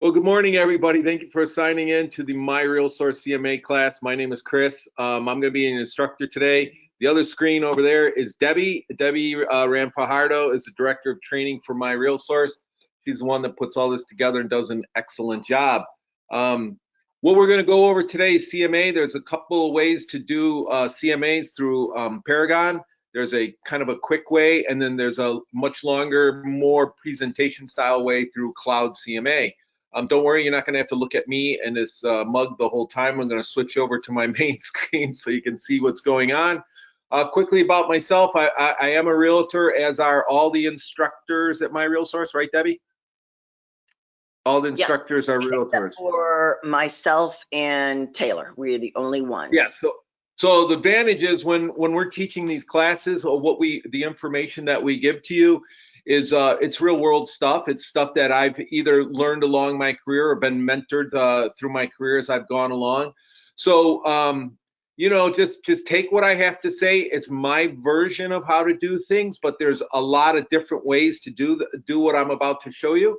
Well, good morning, everybody. Thank you for signing in to the My RealTor CMA class. My name is Chris. I'm going to be an instructor today. The other screen over there is Debbie. Debbie Ramfajardo is the director of training for My RealTor. She's the one that puts all this together and does an excellent job. What we're going to go over today is CMA. There's a couple of ways to do CMAs through Paragon. There's a kind of a quick way, and then there's a much longer, more presentation style way through CloudCMA. Don't worry, you're not going to have to look at me and this mug the whole time. I'm going to switch over to my main screen so you can see what's going on. Quickly about myself, I am a realtor, as are all the instructors at My RealTor, right, Debbie? All the instructors are realtors. Except for myself and Taylor, we're the only ones. Yeah. So the advantage is when we're teaching these classes, or the information that we give to you is it's real world stuff. It's stuff that I've either learned along my career or been mentored through my career as I've gone along. So just take what I have to say. It's my version of how to do things, but there's a lot of different ways to do what I'm about to show you.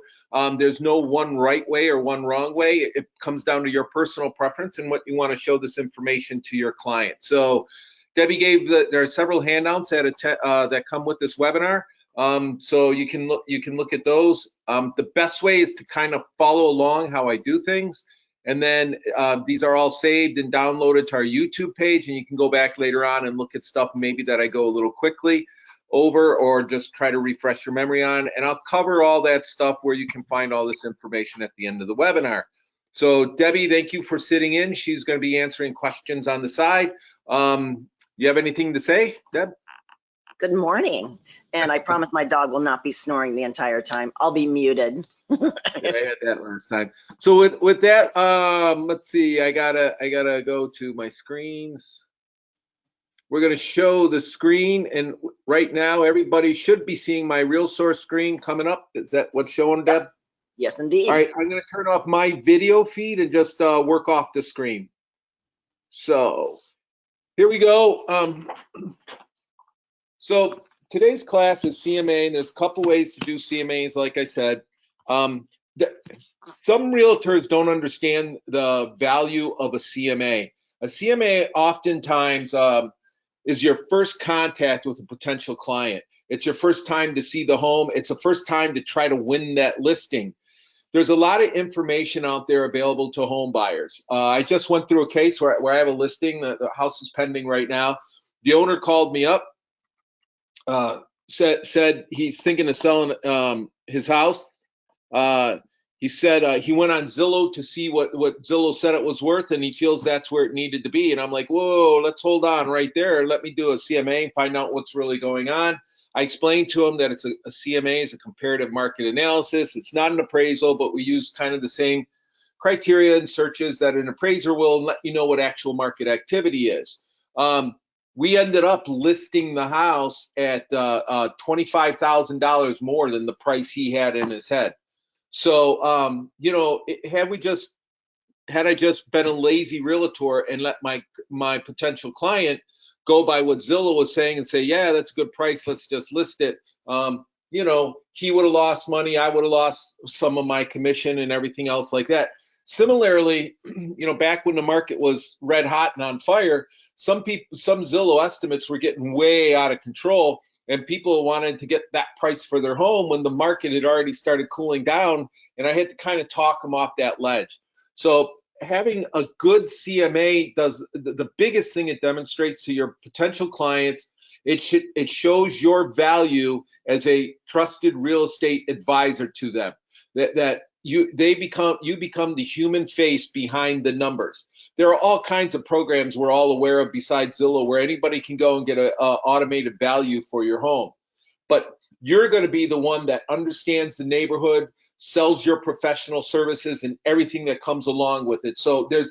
There's no one right way or one wrong way. It comes down to your personal preference and what you want to show this information to your client. So Debbie gave there are several handouts that come with this webinar. So you can look at those. The best way is to kind of follow along how I do things. And then these are all saved and downloaded to our YouTube page, and you can go back later on and look at stuff maybe that I go a little quickly over, or just try to refresh your memory on. And I'll cover all that stuff where you can find all this information at the end of the webinar. So Debbie, thank you for sitting in. She's going to be answering questions on the side. You have anything to say, Deb? Good morning. And I promise my dog will not be snoring the entire time. I'll be muted. Yeah, I had that last time. So with that, let's see. I gotta go to my screens. We're gonna show the screen, and right now everybody should be seeing My RealTor screen coming up. Is that what's showing, Deb? Yes, indeed. All right, I'm gonna turn off my video feed and just work off the screen. So here we go. So today's class is CMA, and there's a couple ways to do CMAs, like I said. Some realtors don't understand the value of a CMA. A CMA oftentimes is your first contact with a potential client. It's your first time to see the home. It's the first time to try to win that listing. There's a lot of information out there available to home buyers. I just went through a case where I have a listing. The house is pending right now. The owner called me up, said he's thinking of selling his house. He said he went on Zillow to see what Zillow said it was worth, and he feels that's where it needed to be. And I'm like, whoa, let's hold on right there. Let me do a CMA and find out what's really going on. I explained to him that it's a CMA is a comparative market analysis. It's not an appraisal, but we use kind of the same criteria and searches that an appraiser will let you know what actual market activity is. We ended up listing the house at $25,000 more than the price he had in his head. So, had I just been a lazy realtor and let my potential client go by what Zillow was saying and say, yeah, that's a good price, let's just list it, he would have lost money, I would have lost some of my commission and everything else like that. Similarly, back when the market was red hot and on fire, some Zillow estimates were getting way out of control, and people wanted to get that price for their home when the market had already started cooling down, and I had to kind of talk them off that ledge. So having a good CMA does the biggest thing. It demonstrates to your potential clients, it shows your value as a trusted real estate advisor to them, that you become the human face behind the numbers. There are all kinds of programs we're all aware of besides Zillow where anybody can go and get a automated value for your home. But you're going to be the one that understands the neighborhood, sells your professional services, and everything that comes along with it. So the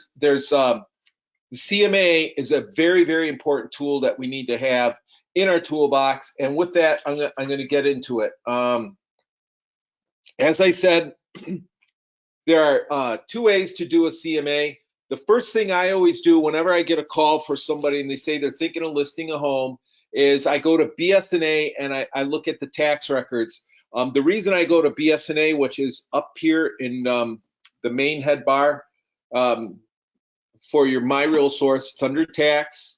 CMA is a very, very important tool that we need to have in our toolbox. And with that, I'm going to get into it. As I said, there are two ways to do a CMA. The first thing I always do whenever I get a call for somebody and they say they're thinking of listing a home is I go to BS&A and I look at the tax records. The reason I go to BS&A, which is up here in the main head bar for your My Real Source. It's under tax.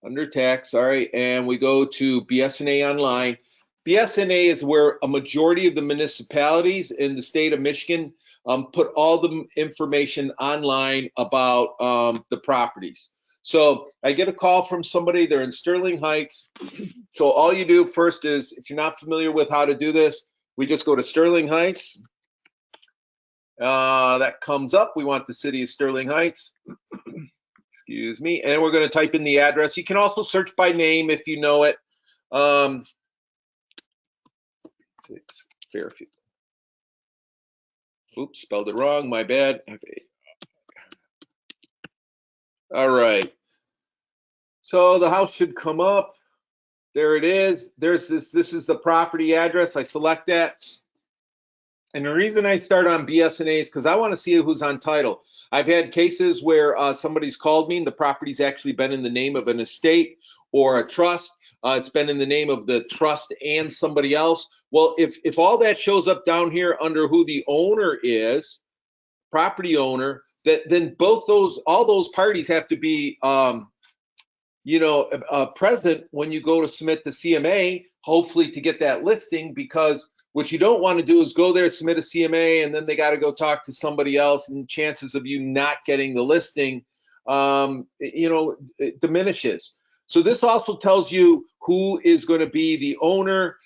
Under tax, all right, and we go to BSNA Online. BSNA is where a majority of the municipalities in the state of Michigan put all the information online about the properties. So I get a call from somebody, they're in Sterling Heights. So all you do first is, if you're not familiar with how to do this, we just go to Sterling Heights. That comes up. We want the city of Sterling Heights. Excuse me. And we're going to type in the address. You can also search by name if you know it. Fairfield. Oops, spelled it wrong. My bad. All right. So the house should come up. There it is. There's this. This is the property address. I select that. And the reason I start on BSNA is because I want to see who's on title. I've had cases where somebody's called me and the property's actually been in the name of an estate or a trust. It's been in the name of the trust and somebody else. Well, if all that shows up down here under who the owner is, property owner, then all those parties have to be present when you go to submit the CMA, hopefully to get that listing, because what you don't want to do is go there, submit a CMA, and then they got to go talk to somebody else, and chances of you not getting the listing, it diminishes. So this also tells you who is going to be the owner.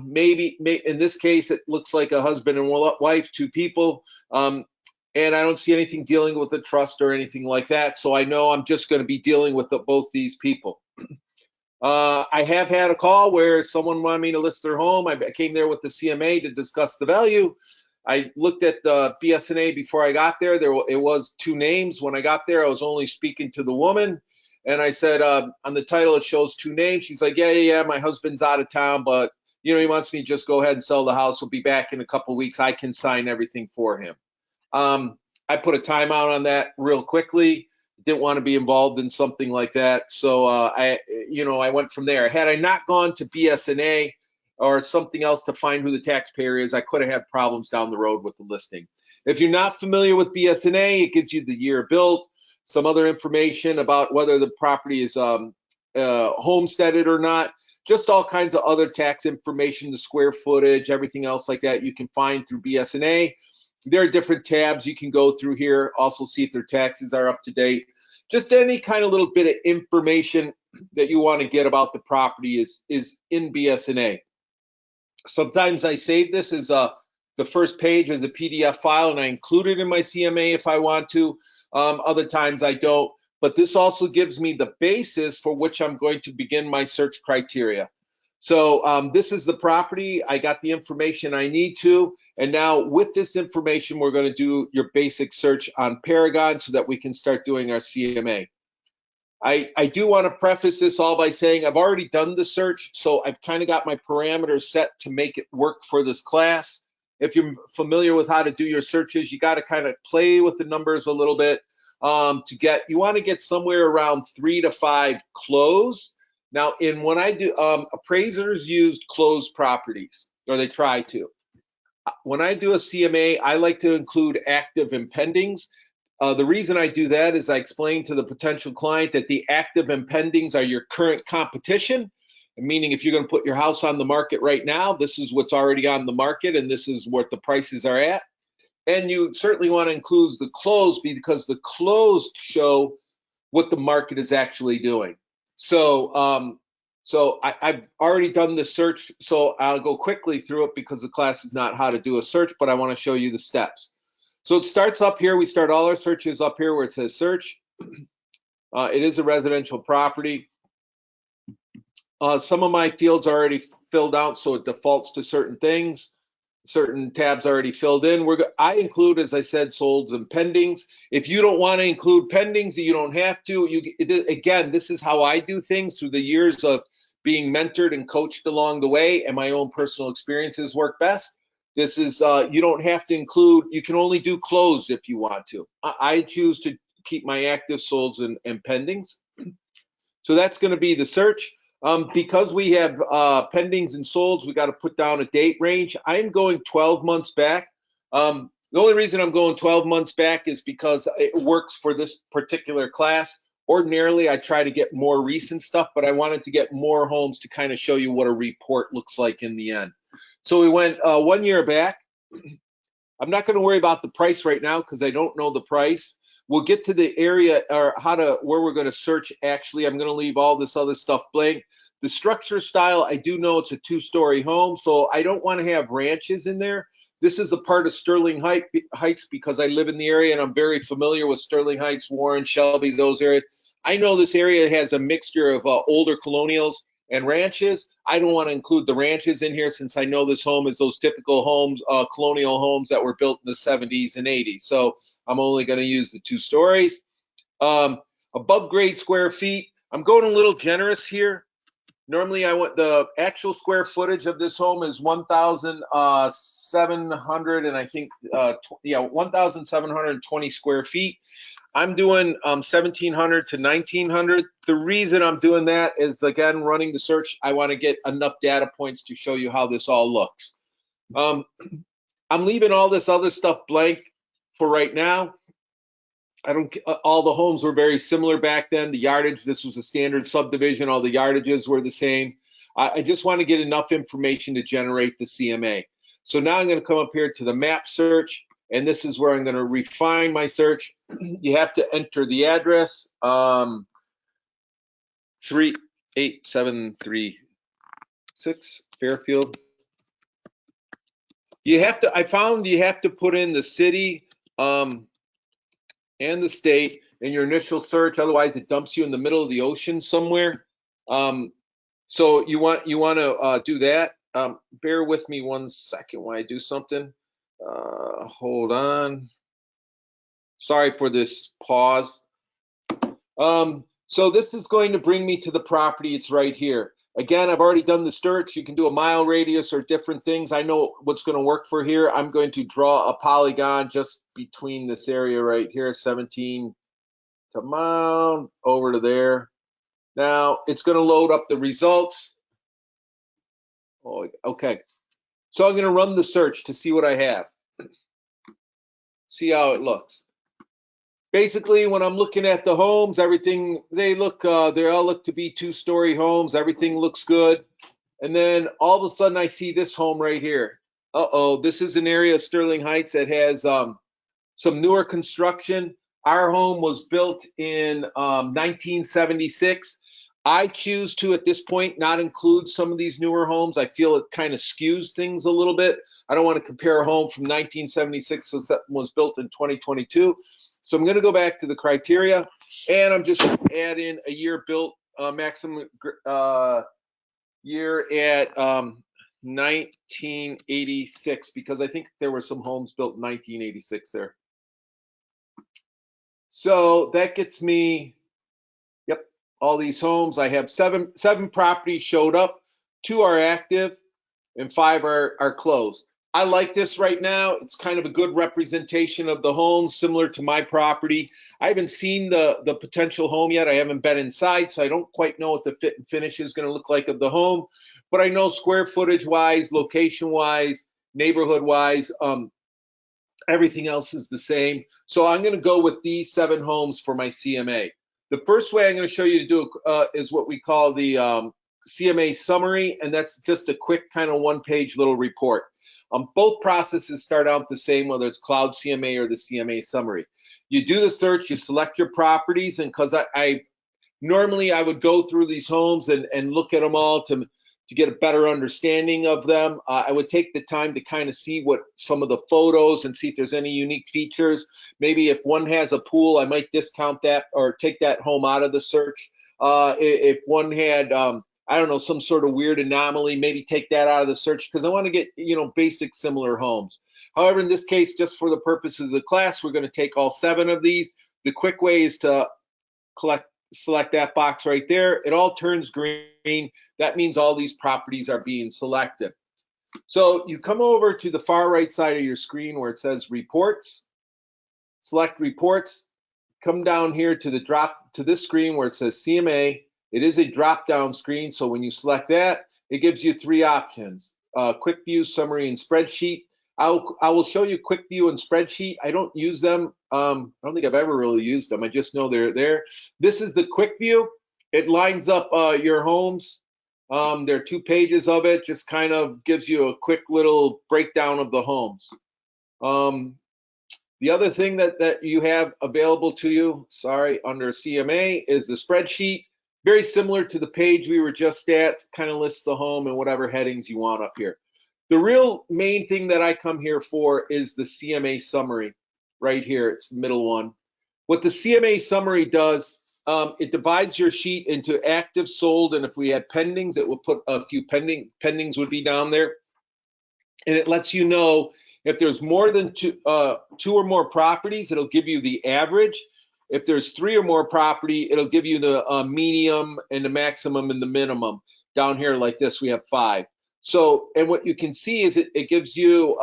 Maybe in this case, it looks like a husband and wife, two people, and I don't see anything dealing with a trust or anything like that. So I know I'm just going to be dealing with both these people. I have had a call where someone wanted me to list their home. I came there with the CMA to discuss the value. I looked at the BSNA before I got there. It was two names. When I got there, I was only speaking to the woman. And I said, on the title, it shows two names. She's like, yeah, my husband's out of town, but he wants me to just go ahead and sell the house. We'll be back in a couple of weeks. I can sign everything for him. I put a timeout on that real quickly. Didn't want to be involved in something like that. So I went from there. Had I not gone to BSNA or something else to find who the taxpayer is, I could have had problems down the road with the listing. If you're not familiar with BSNA, it gives you the year built, some other information about whether the property is homesteaded or not, just all kinds of other tax information, the square footage, everything else like that you can find through BSNA. There are different tabs you can go through here, also see if their taxes are up to date. Just any kind of little bit of information that you want to get about the property is in BSNA. Sometimes I save this as the first page as a PDF file and I include it in my CMA if I want to. Other times I don't, but this also gives me the basis for which I'm going to begin my search criteria. So this is the property. I got the information I need to, and now with this information, we're going to do your basic search on Paragon so that we can start doing our CMA. I do want to preface this all by saying I've already done the search, so I've kind of got my parameters set to make it work for this class. If you're familiar with how to do your searches, you got to kind of play with the numbers a little bit you want to get somewhere around 3 to 5 closed. Now, when I do, appraisers use closed properties, or they try to. When I do a CMA, I like to include active and pendings. The reason I do that is I explain to the potential client that the active and pendings are your current competition, meaning if you're going to put your house on the market right now, this is what's already on the market and this is what the prices are at. And you certainly want to include the closed because the closed show what the market is actually doing. So I've already done the search, so I'll go quickly through it because the class is not how to do a search, but I want to show you the steps. So it starts up here. We start all our searches up here where it says search. It is a residential property. Some of my fields are already filled out, so it defaults to certain things. Certain tabs already filled in. I include, as I said, solds and pendings. If you don't want to include pendings, you don't have to. Again, this is how I do things through the years of being mentored and coached along the way, and my own personal experiences work best. This is, you don't have to include, you can only do closed if you want to. I choose to keep my active solds and pendings. So that's going to be the search. Because we have pendings and solds, we got to put down a date range. I'm going 12 months back. The only reason I'm going 12 months back is because it works for this particular class. Ordinarily, I try to get more recent stuff, but I wanted to get more homes to kind of show you what a report looks like in the end. So we went 1 year back. I'm not going to worry about the price right now because I don't know the price. We'll get to the area or where we're going to search. Actually, I'm going to leave all this other stuff blank. The structure style, I do know it's a 2-story home, so I don't want to have ranches in there. This is a part of Sterling Heights because I live in the area and I'm very familiar with Sterling Heights, Warren, Shelby, those areas. I know this area has a mixture of older colonials and ranches. I don't want to include the ranches in here since I know this home is those typical homes, colonial homes that were built in the 70s and 80s. So I'm only going to use the 2 stories. Above grade square feet, I'm going a little generous here. Normally, I want the actual square footage of this home is 1,700 and I think 1,720 square feet. I'm doing 1,700 to 1,900. The reason I'm doing that is, again, running the search. I want to get enough data points to show you how this all looks. I'm leaving all this other stuff blank for right now. All the homes were very similar back then. The yardage, this was a standard subdivision. All the yardages were the same. I just want to get enough information to generate the CMA. So now I'm going to come up here to the map search, and this is where I'm going to refine my search. You have to enter the address, 38736 Fairfield. I found you have to put in the city, and the state in your initial search, otherwise it dumps you in the middle of the ocean somewhere. So you want to do that. Bear with me 1 second while I do something. Hold on. Sorry for this pause. So this is going to bring me to the property. It's right here. Again, I've already done the search. You can do a mile radius or different things. I know what's going to work for here. I'm going to draw a polygon just between this area right here, 17 to Mound, over to there. Now it's going to load up the results. Oh, okay. So I'm going to run the search to see what I have. See how it looks. Basically, when I'm looking at the homes, everything, they all look to be 2-story homes. Everything looks good. And then all of a sudden I see this home right here. This is an area of Sterling Heights that has some newer construction. Our home was built in 1976. I choose to, at this point, not include some of these newer homes. I feel it kind of skews things a little bit. I don't want to compare a home from 1976 that was built in 2022. So I'm going to go back to the criteria, and I'm just going to add in a year built, maximum year at 1986, because I think there were some homes built in 1986 there. So that gets me, yep, all these homes. I have seven properties showed up, 2 are active, and 5 are closed. I like this right now. It's kind of a good representation of the homes, similar to my property. I haven't seen the potential home yet. I haven't been inside, so I don't quite know what the fit and finish is going to look like of the home. But I know square footage wise, location wise, neighborhood wise, everything else is the same. So I'm going to go with these 7 homes for my CMA. The first way I'm going to show you to do is what we call the CMA summary, and that's just a quick kind of 1-page little report. Both processes start out the same, whether it's CloudCMA or the CMA summary. You do the search, you select your properties, and because normally I would go through these homes and look at them all to get a better understanding of them. I would take the time to kind of see what some of the photos and see if there's any unique features. Maybe if one has a pool, I might discount that or take that home out of the search. If one had I don't know, some sort of weird anomaly, maybe take that out of the search because I want to get, basic similar homes. However, in this case, just for the purposes of the class, we're going to take all 7 of these. The quick way is to select that box right there. It all turns green. That means all these properties are being selected. So you come over to the far right side of your screen where it says reports, select reports, come down here to this screen where it says CMA. It is a drop-down screen, so when you select that, it gives you 3 options, quick view, summary, and spreadsheet. I will show you quick view and spreadsheet. I don't use them. I don't think I've ever really used them. I just know they're there. This is the quick view. It lines up your homes. There are 2 pages of it. Just kind of gives you a quick little breakdown of the homes. The other thing that you have available to you, sorry, under CMA is the spreadsheet. Very similar to the page we were just at. Kind of lists the home and whatever headings you want up here. The real main thing that I come here for is the CMA summary right here. It's the middle one. What the CMA summary does, it divides your sheet into active, sold, and if we had pendings, it will put a few pendings would be down there. And it lets you know if there's more than two or more properties, it'll give you the average. If there's 3 or more property, it'll give you the medium and the maximum and the minimum. Down here like this, we have 5. So, and what you can see is it gives you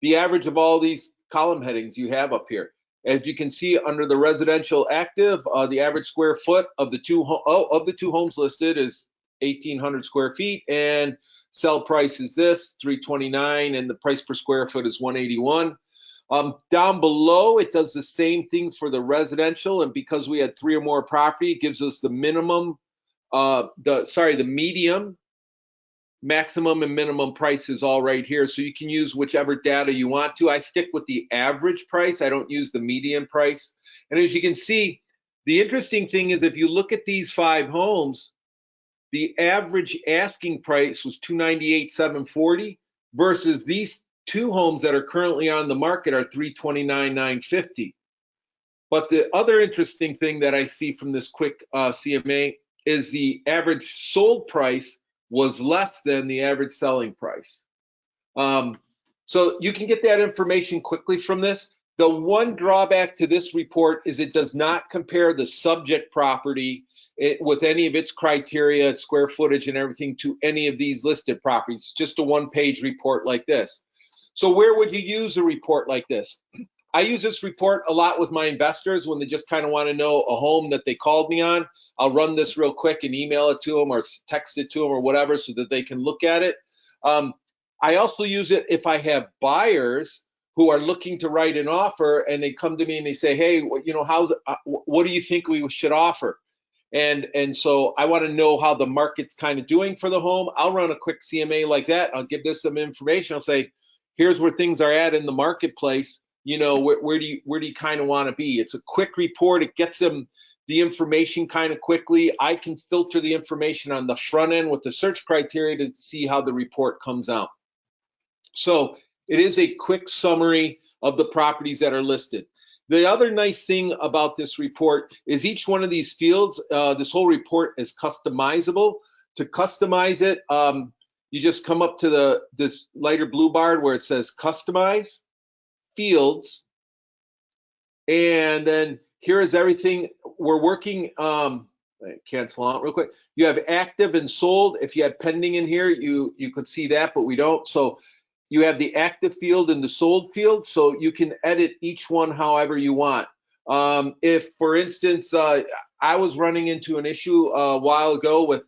the average of all these column headings you have up here. As you can see under the residential active, the average square foot of the two homes listed is 1,800 square feet, and sell price is this, 329, and the price per square foot is 181. Down below, it does the same thing for the residential, and because we had 3 or more property, it gives us the minimum, the medium, maximum, and minimum prices all right here. So you can use whichever data you want to. I stick with the average price. I don't use the median price. And as you can see, the interesting thing is if you look at these 5 homes, the average asking price was $298,740 versus these 2 homes that are currently on the market are $329,950. But the other interesting thing that I see from this quick CMA is the average sold price was less than the average selling price. So you can get that information quickly from this. The one drawback to this report is it does not compare the subject property with any of its criteria, its square footage and everything to any of these listed properties. It's just a 1-page report like this. So where would you use a report like this? I use this report a lot with my investors when they just kind of want to know a home that they called me on. I'll run this real quick and email it to them or text it to them or whatever so that they can look at it. I also use it if I have buyers who are looking to write an offer and they come to me and they say, hey, you know, what do you think we should offer? And so I want to know how the market's kind of doing for the home. I'll run a quick CMA like that. I'll give this some information. I'll say, here's where things are at in the marketplace. You know, where do you kind of want to be? It's a quick report. It gets them the information kind of quickly. I can filter the information on the front end with the search criteria to see how the report comes out. So it is a quick summary of the properties that are listed. The other nice thing about this report is each one of these fields, this whole report is customizable. To customize it, you just come up to this lighter blue bar where it says Customize, Fields, and then here is everything. We're working, cancel out real quick. You have active and sold. If you had pending in here, you could see that, but we don't. So you have the active field and the sold field, so you can edit each one however you want. If, for instance, I was running into an issue a while ago with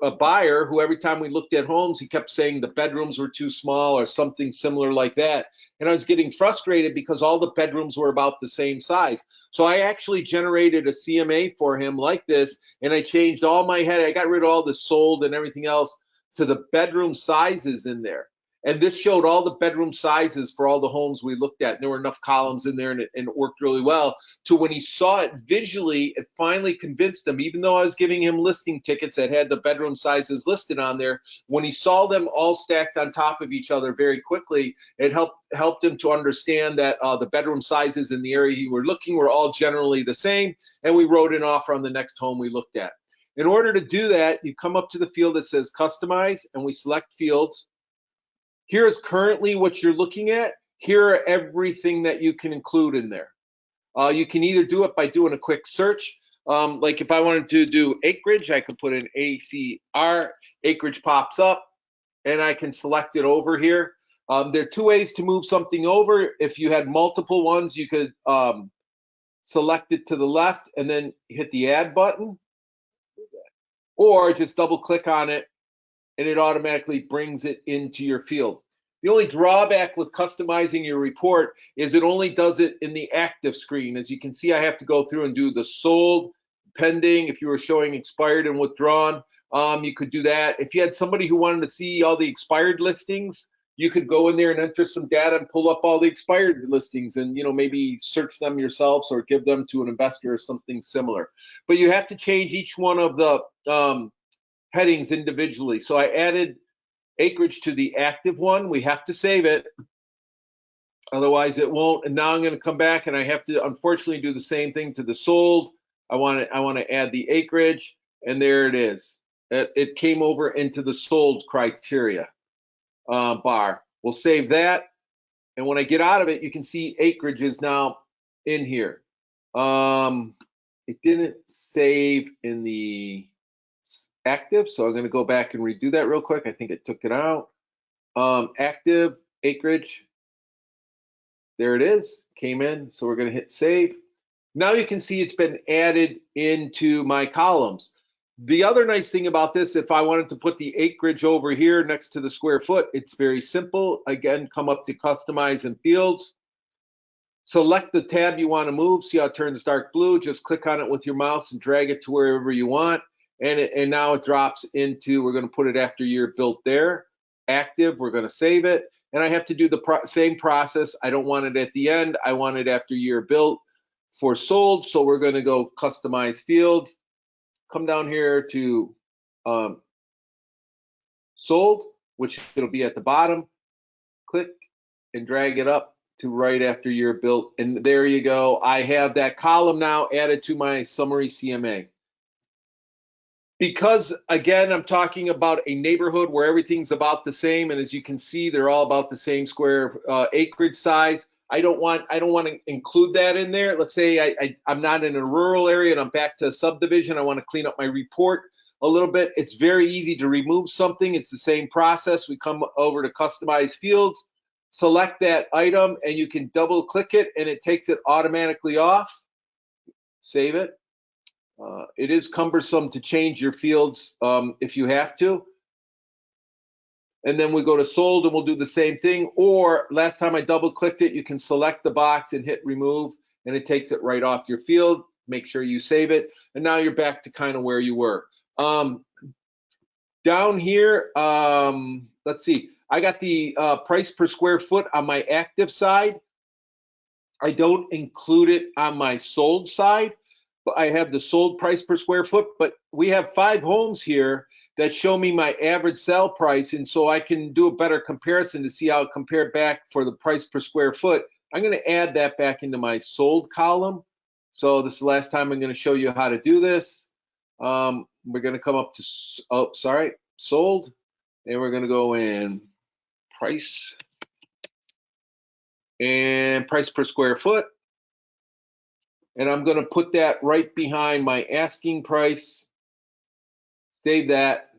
a buyer who every time we looked at homes, he kept saying the bedrooms were too small or something similar like that. And I was getting frustrated because all the bedrooms were about the same size. So I actually generated a CMA for him like this, and I changed all my head. I got rid of all the sold and everything else to the bedroom sizes in there. And this showed all the bedroom sizes for all the homes we looked at. And there were enough columns in there, and it worked really well. So when he saw it visually, it finally convinced him, even though I was giving him listing tickets that had the bedroom sizes listed on there, when he saw them all stacked on top of each other very quickly, it helped him to understand that the bedroom sizes in the area he were looking were all generally the same, and we wrote an offer on the next home we looked at. In order to do that, you come up to the field that says Customize, and we select Fields. Here is currently what you're looking at. Here are everything that you can include in there. You can either do it by doing a quick search. Like if I wanted to do acreage, I could put in ACR, acreage pops up, and I can select it over here. There are 2 ways to move something over. If you had multiple ones, you could select it to the left and then hit the add button, or just double click on it and it automatically brings it into your field. The only drawback with customizing your report is it only does it in the active screen. As you can see, I have to go through and do the sold, pending. If you were showing expired and withdrawn, you could do that. If you had somebody who wanted to see all the expired listings, you could go in there and enter some data and pull up all the expired listings and, you know, maybe search them yourselves or give them to an investor or something similar. But you have to change each one of the headings individually. So I added acreage to the active one. We have to save it, otherwise it won't. And now I'm going to come back and I have to unfortunately do the same thing to the sold. I want to add the acreage, and there it is. It came over into the sold criteria bar. We'll save that, and when I get out of it, you can see acreage is now in here. It didn't save in the active, so I'm going to go back and redo that real quick. I think it took it out. Active acreage, there it is, came in. So we're going to hit save. Now you can see it's been added into my columns. The other nice thing about this, if I wanted to put the acreage over here next to the square foot, it's very simple. Again, come up to customize and fields. Select the tab you want to move. See how it turns dark blue? Just click on it with your mouse and drag it to wherever you want. And now it drops into, we're going to put it after year built there. Active, we're going to save it. And I have to do the same process. I don't want it at the end. I want it after year built for sold. So we're going to go customize fields. Come down here to sold, which it'll be at the bottom. Click and drag it up to right after year built. And there you go. I have that column now added to my summary CMA. Because again, I'm talking about a neighborhood where everything's about the same, and as you can see, they're all about the same square acreage size. I don't want to include that in there. Let's say I'm not in a rural area and I'm back to a subdivision. I want to clean up my report a little bit. It's very easy to remove something. It's the same process. We come over to customize fields, select that item, and you can double click it and it takes it automatically off. Save it. It is cumbersome to change your fields if you have to. And then we go to sold and we'll do the same thing. Or last time I double clicked it, you can select the box and hit remove and it takes it right off your field. Make sure you save it. And now you're back to kind of where you were. Down here, let's see. I got the price per square foot on my active side. I don't include it on my sold side. But I have the sold price per square foot, but we have 5 homes here that show me my average sale price, and so I can do a better comparison to see how it compared back for the price per square foot. I'm going to add that back into my sold column. So this is the last time I'm going to show you how to do this. We're going to come up to, sold, and we're going to go in price and price per square foot. And I'm going to put that right behind my asking price. Save that.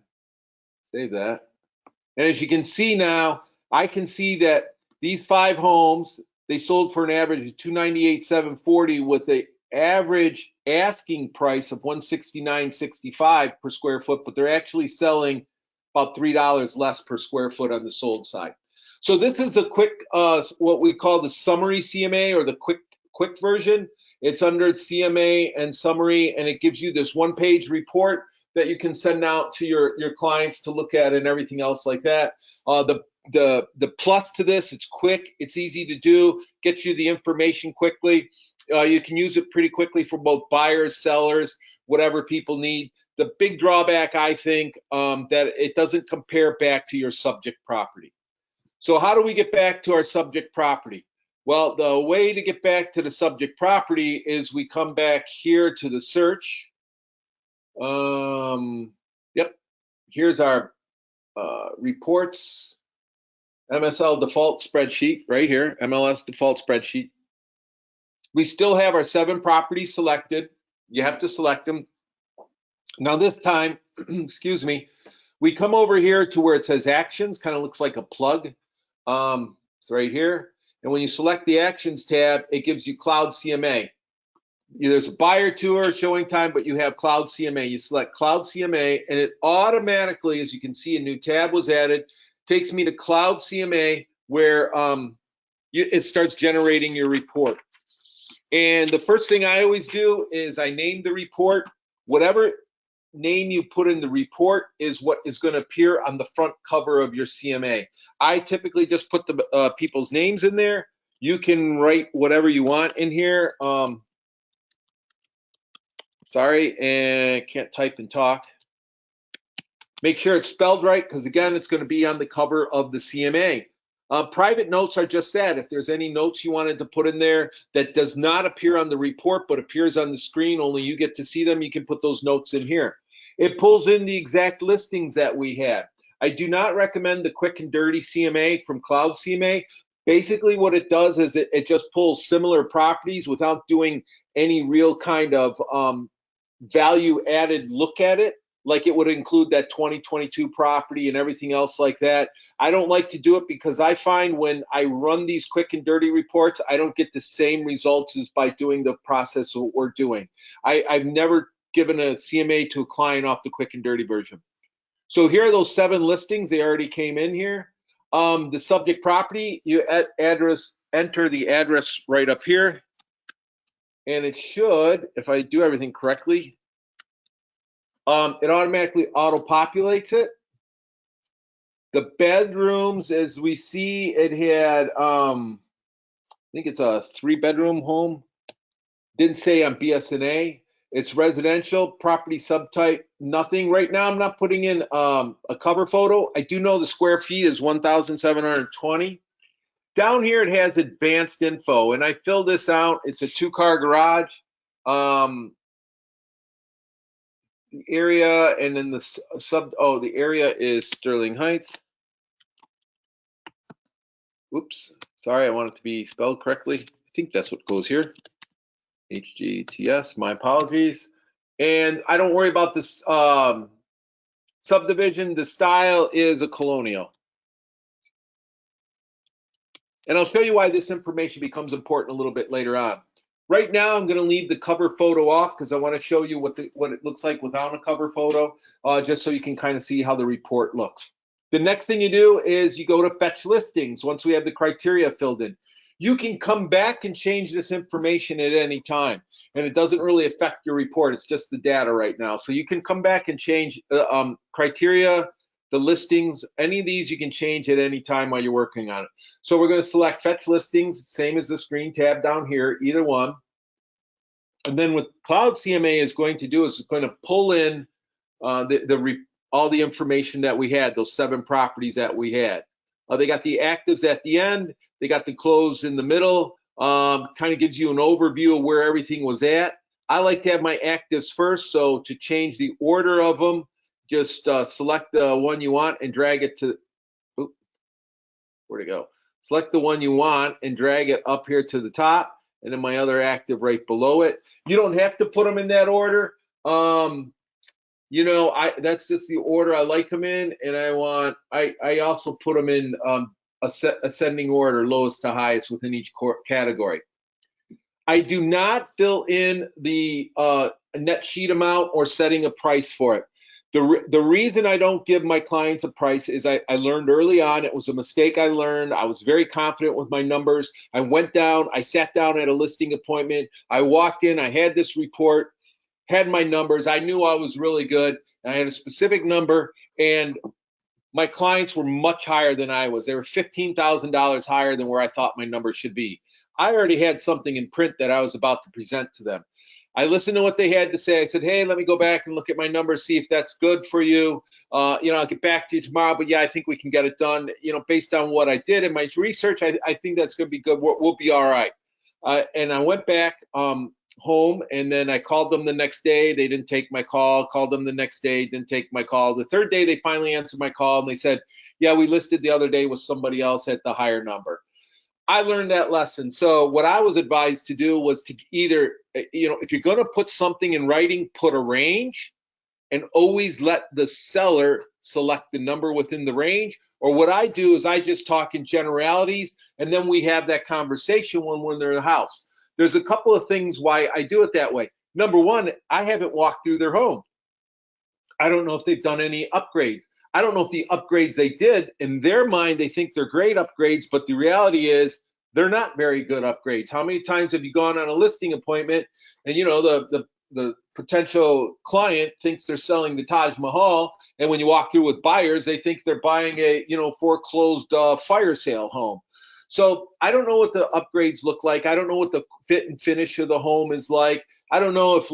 Save that. And as you can see now, I can see that these 5 homes, they sold for an average of $298,740 with the average asking price of $169.65 per square foot, but they're actually selling about $3 less per square foot on the sold side. So this is the quick, what we call the summary CMA, or the quick version. It's under CMA and summary, and it gives you this 1-page report that you can send out to your clients to look at and everything else like that. The plus to this, it's quick, it's easy to do, gets you the information quickly. You can use it pretty quickly for both buyers, sellers, whatever people need. The big drawback, I think, that it doesn't compare back to your subject property. So how do we get back to our subject property? Well, the way to get back to the subject property is we come back here to the search. Yep, here's our reports, MSL default spreadsheet right here, MLS default spreadsheet. We still have our 7 properties selected. You have to select them. Now this time, excuse me, we come over here to where it says actions, kind of looks like a plug. It's right here. And when you select the Actions tab, it gives you CloudCMA. There's a buyer tour, showing time, but you have CloudCMA. You select CloudCMA, and it automatically, as you can see, a new tab was added, takes me to CloudCMA where it starts generating your report. And the first thing I always do is I name the report. Whatever name you put in the report is what is going to appear on the front cover of your CMA. I typically just put the people's names in there. You can write whatever you want in here. Sorry, and can't type and talk. Make sure it's spelled right, because again, it's going to be on the cover of the CMA. Private notes are just that. If there's any notes you wanted to put in there that does not appear on the report but appears on the screen, only you get to see them, you can put those notes in here. It pulls in the exact listings that we had. I do not recommend the quick and dirty CMA from CloudCMA. Basically what it does is it just pulls similar properties without doing any real kind of value added look at it, like it would include that 2022 property and everything else like that. I don't like to do it because I find when I run these quick and dirty reports, I don't get the same results as by doing the process what we're doing. I've never given a CMA to a client off the quick and dirty version. So here are those 7 listings. They already came in here. The subject property, you enter the address right up here. And it should, if I do everything correctly, it automatically auto-populates it. The bedrooms, as we see, it had, I think it's a 3-bedroom home. Didn't say on BSNA. It's residential, property subtype, nothing. Right now, I'm not putting in a cover photo. I do know the square feet is 1,720. Down here, it has advanced info, and I filled this out. It's a 2-car garage. The area, and then the the area is Sterling Heights. Oops, sorry, I want it to be spelled correctly. I think that's what goes here. HGTS, my apologies. And I don't worry about this subdivision. The style is a colonial. And I'll show you why this information becomes important a little bit later on. Right now, I'm going to leave the cover photo off because I want to show you what it looks like without a cover photo, just so you can kind of see how the report looks. The next thing you do is you go to fetch listings once we have the criteria filled in. You can come back and change this information at any time, and it doesn't really affect your report. It's just the data right now. So you can come back and change criteria, the listings, any of these you can change at any time while you're working on it. So we're going to select fetch listings, same as the screen tab down here, either one. And then what CloudCMA is going to do is it's going to pull in all the information that we had, those 7 properties that we had. They got the actives at the end. They got the closed in the middle. Kind of gives you an overview of where everything was at. I like to have my actives first, so to change the order of them, just select the one you want and drag it to, where'd it go? Select the one you want and drag it up here to the top, and then my other active right below it. You don't have to put them in that order. You know, that's just the order I like them in, and I also put them in ascending order, lowest to highest within each category. I do not fill in the net sheet amount or setting a price for it. The reason I don't give my clients a price is I learned early on, it was a mistake I learned. I was very confident with my numbers. I went down, I sat down at a listing appointment. I walked in, I had this report, had my numbers. I knew I was really good. I had a specific number, and my clients were much higher than I was. They were $15,000 higher than where I thought my numbers should be. I already had something in print that I was about to present to them. I listened to what they had to say. I said, hey, let me go back and look at my numbers, see if that's good for you. You know, I'll get back to you tomorrow, but yeah, I think we can get it done. You know, based on what I did in my research, I think that's going to be good. We'll be all right. And I went back home, and then I called them the next day. They didn't take my call. Called them the next day, didn't take my call. The third day, they finally answered my call, and they said, yeah, we listed the other day with somebody else at the higher number. I learned that lesson. So what I was advised to do was to either, you know, if you're going to put something in writing, put a range, and always let the seller select the number within the range. Or what I do is I just talk in generalities, and then we have that conversation when they're in the house. There's a couple of things why I do it that way. Number one, I haven't walked through their home. I don't know if they've done any upgrades. I don't know if the upgrades they did, in their mind, they think they're great upgrades, but the reality is they're not very good upgrades. How many times have you gone on a listing appointment and the potential client thinks they're selling the Taj Mahal, and when you walk through with buyers, they think they're buying a foreclosed fire sale home. So I don't know what the upgrades look like. I don't know what the fit and finish of the home is like. I don't know if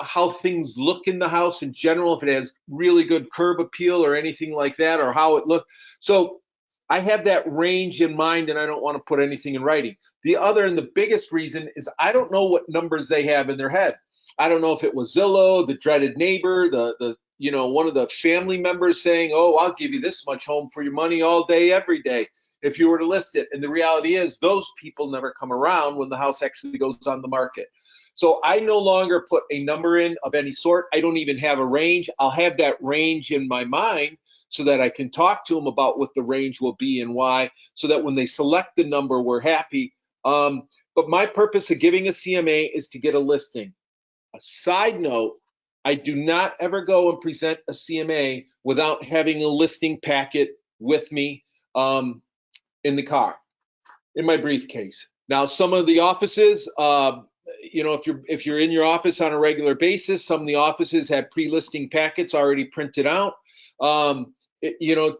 how things look in the house in general, if it has really good curb appeal or anything like that, or how it looks. So I have that range in mind, and I don't want to put anything in writing. The other and the biggest reason is I don't know what numbers they have in their head. I don't know if it was Zillow, the dreaded neighbor, one of the family members saying, "Oh, I'll give you this much home for your money all day, every day, if you were to list it." And the reality is those people never come around when the house actually goes on the market. So I no longer put a number in of any sort. I don't even have a range. I'll have that range in my mind so that I can talk to them about what the range will be and why, so that when they select the number, we're happy. But my purpose of giving a CMA is to get a listing. A side note, I do not ever go and present a CMA without having a listing packet with me in the car, in my briefcase. Now, some of the offices, if you're in your office on a regular basis, some of the offices have pre-listing packets already printed out.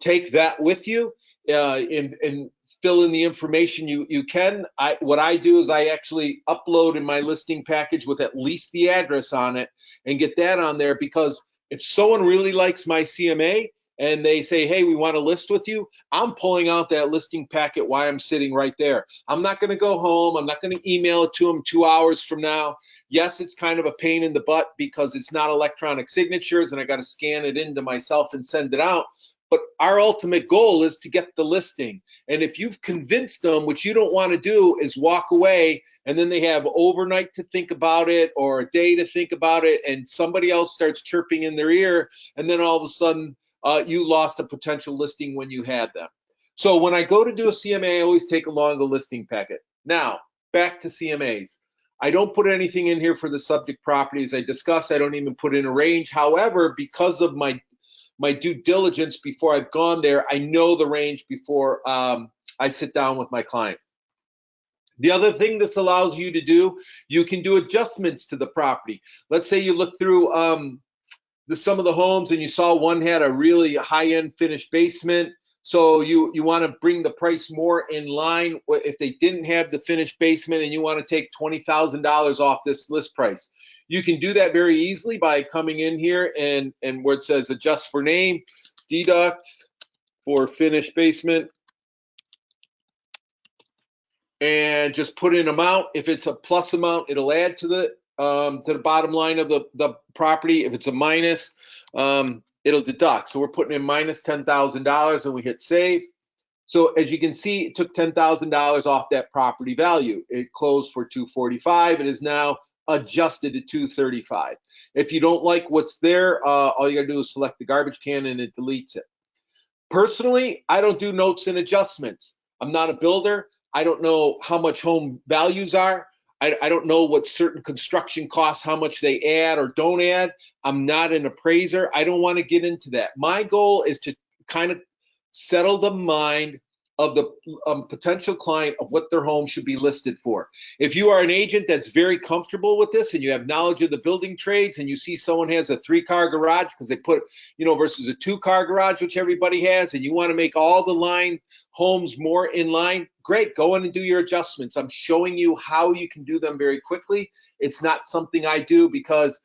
Take that with you and fill in the information you can. What I do is I actually upload in my listing package with at least the address on it and get that on there, because if someone really likes my CMA and they say, "Hey, we want to list with you," I'm pulling out that listing packet while I'm sitting right there. I'm not going to go home. I'm not going to email it to them 2 hours from now. Yes, it's kind of a pain in the butt because it's not electronic signatures and I got to scan it into myself and send it out. But our ultimate goal is to get the listing. And if you've convinced them, what you don't want to do is walk away and then they have overnight to think about it or a day to think about it, and somebody else starts chirping in their ear, and then all of a sudden you lost a potential listing when you had them. So when I go to do a CMA, I always take along a listing packet. Now, back to CMAs. I don't put anything in here for the subject properties I discussed. I don't even put in a range. However, because of my due diligence before I've gone there, I know the range before I sit down with my client. The other thing this allows you to do, you can do adjustments to the property. Let's say you look through some of the homes and you saw one had a really high-end finished basement. So you want to bring the price more in line. If they didn't have the finished basement and you want to take $20,000 off this list price, you can do that very easily by coming in here and where it says adjust for name, deduct for finished basement, and just put in amount. If it's a plus amount, it'll add to the bottom line of the property. If it's a minus, it'll deduct. So we're putting in minus $10,000 and we hit save. So as you can see, it took $10,000 off that property value. It closed for $245. It is now adjusted to $235. If you don't like what's there, all you gotta do is select the garbage can and it deletes it. Personally, I don't do notes and adjustments. I'm not a builder. I don't know how much home values are. I don't know what certain construction costs, how much they add or don't add. I'm not an appraiser. I don't want to get into that. My goal is to kind of settle the mind of the potential client of what their home should be listed for. If you are an agent that's very comfortable with this and you have knowledge of the building trades and you see someone has a 3-car garage because they put, versus a 2-car garage, which everybody has, and you want to make all the line homes more in line, great, go in and do your adjustments. I'm showing you how you can do them very quickly. It's not something I do because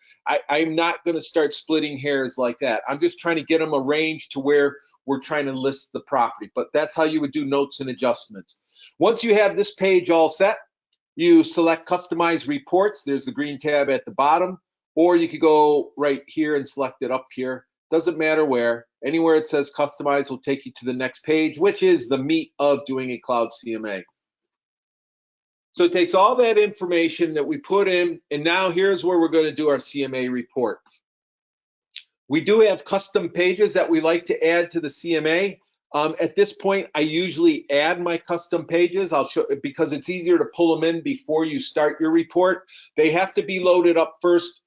I'm not going to start splitting hairs like that. I'm just trying to get them a range to where we're trying to list the property, but that's how you would do notes and adjustments. Once you have this page all set, you select customize reports. There's the green tab at the bottom, or you could go right here and select it up here. Doesn't matter where. Anywhere it says customize will take you to the next page, which is the meat of doing a CloudCMA. So it takes all that information that we put in, and now here's where we're going to do our CMA report. We do have custom pages that we like to add to the CMA. At this point, I usually add my custom pages. I'll show because it's easier to pull them in before you start your report. They have to be loaded up first.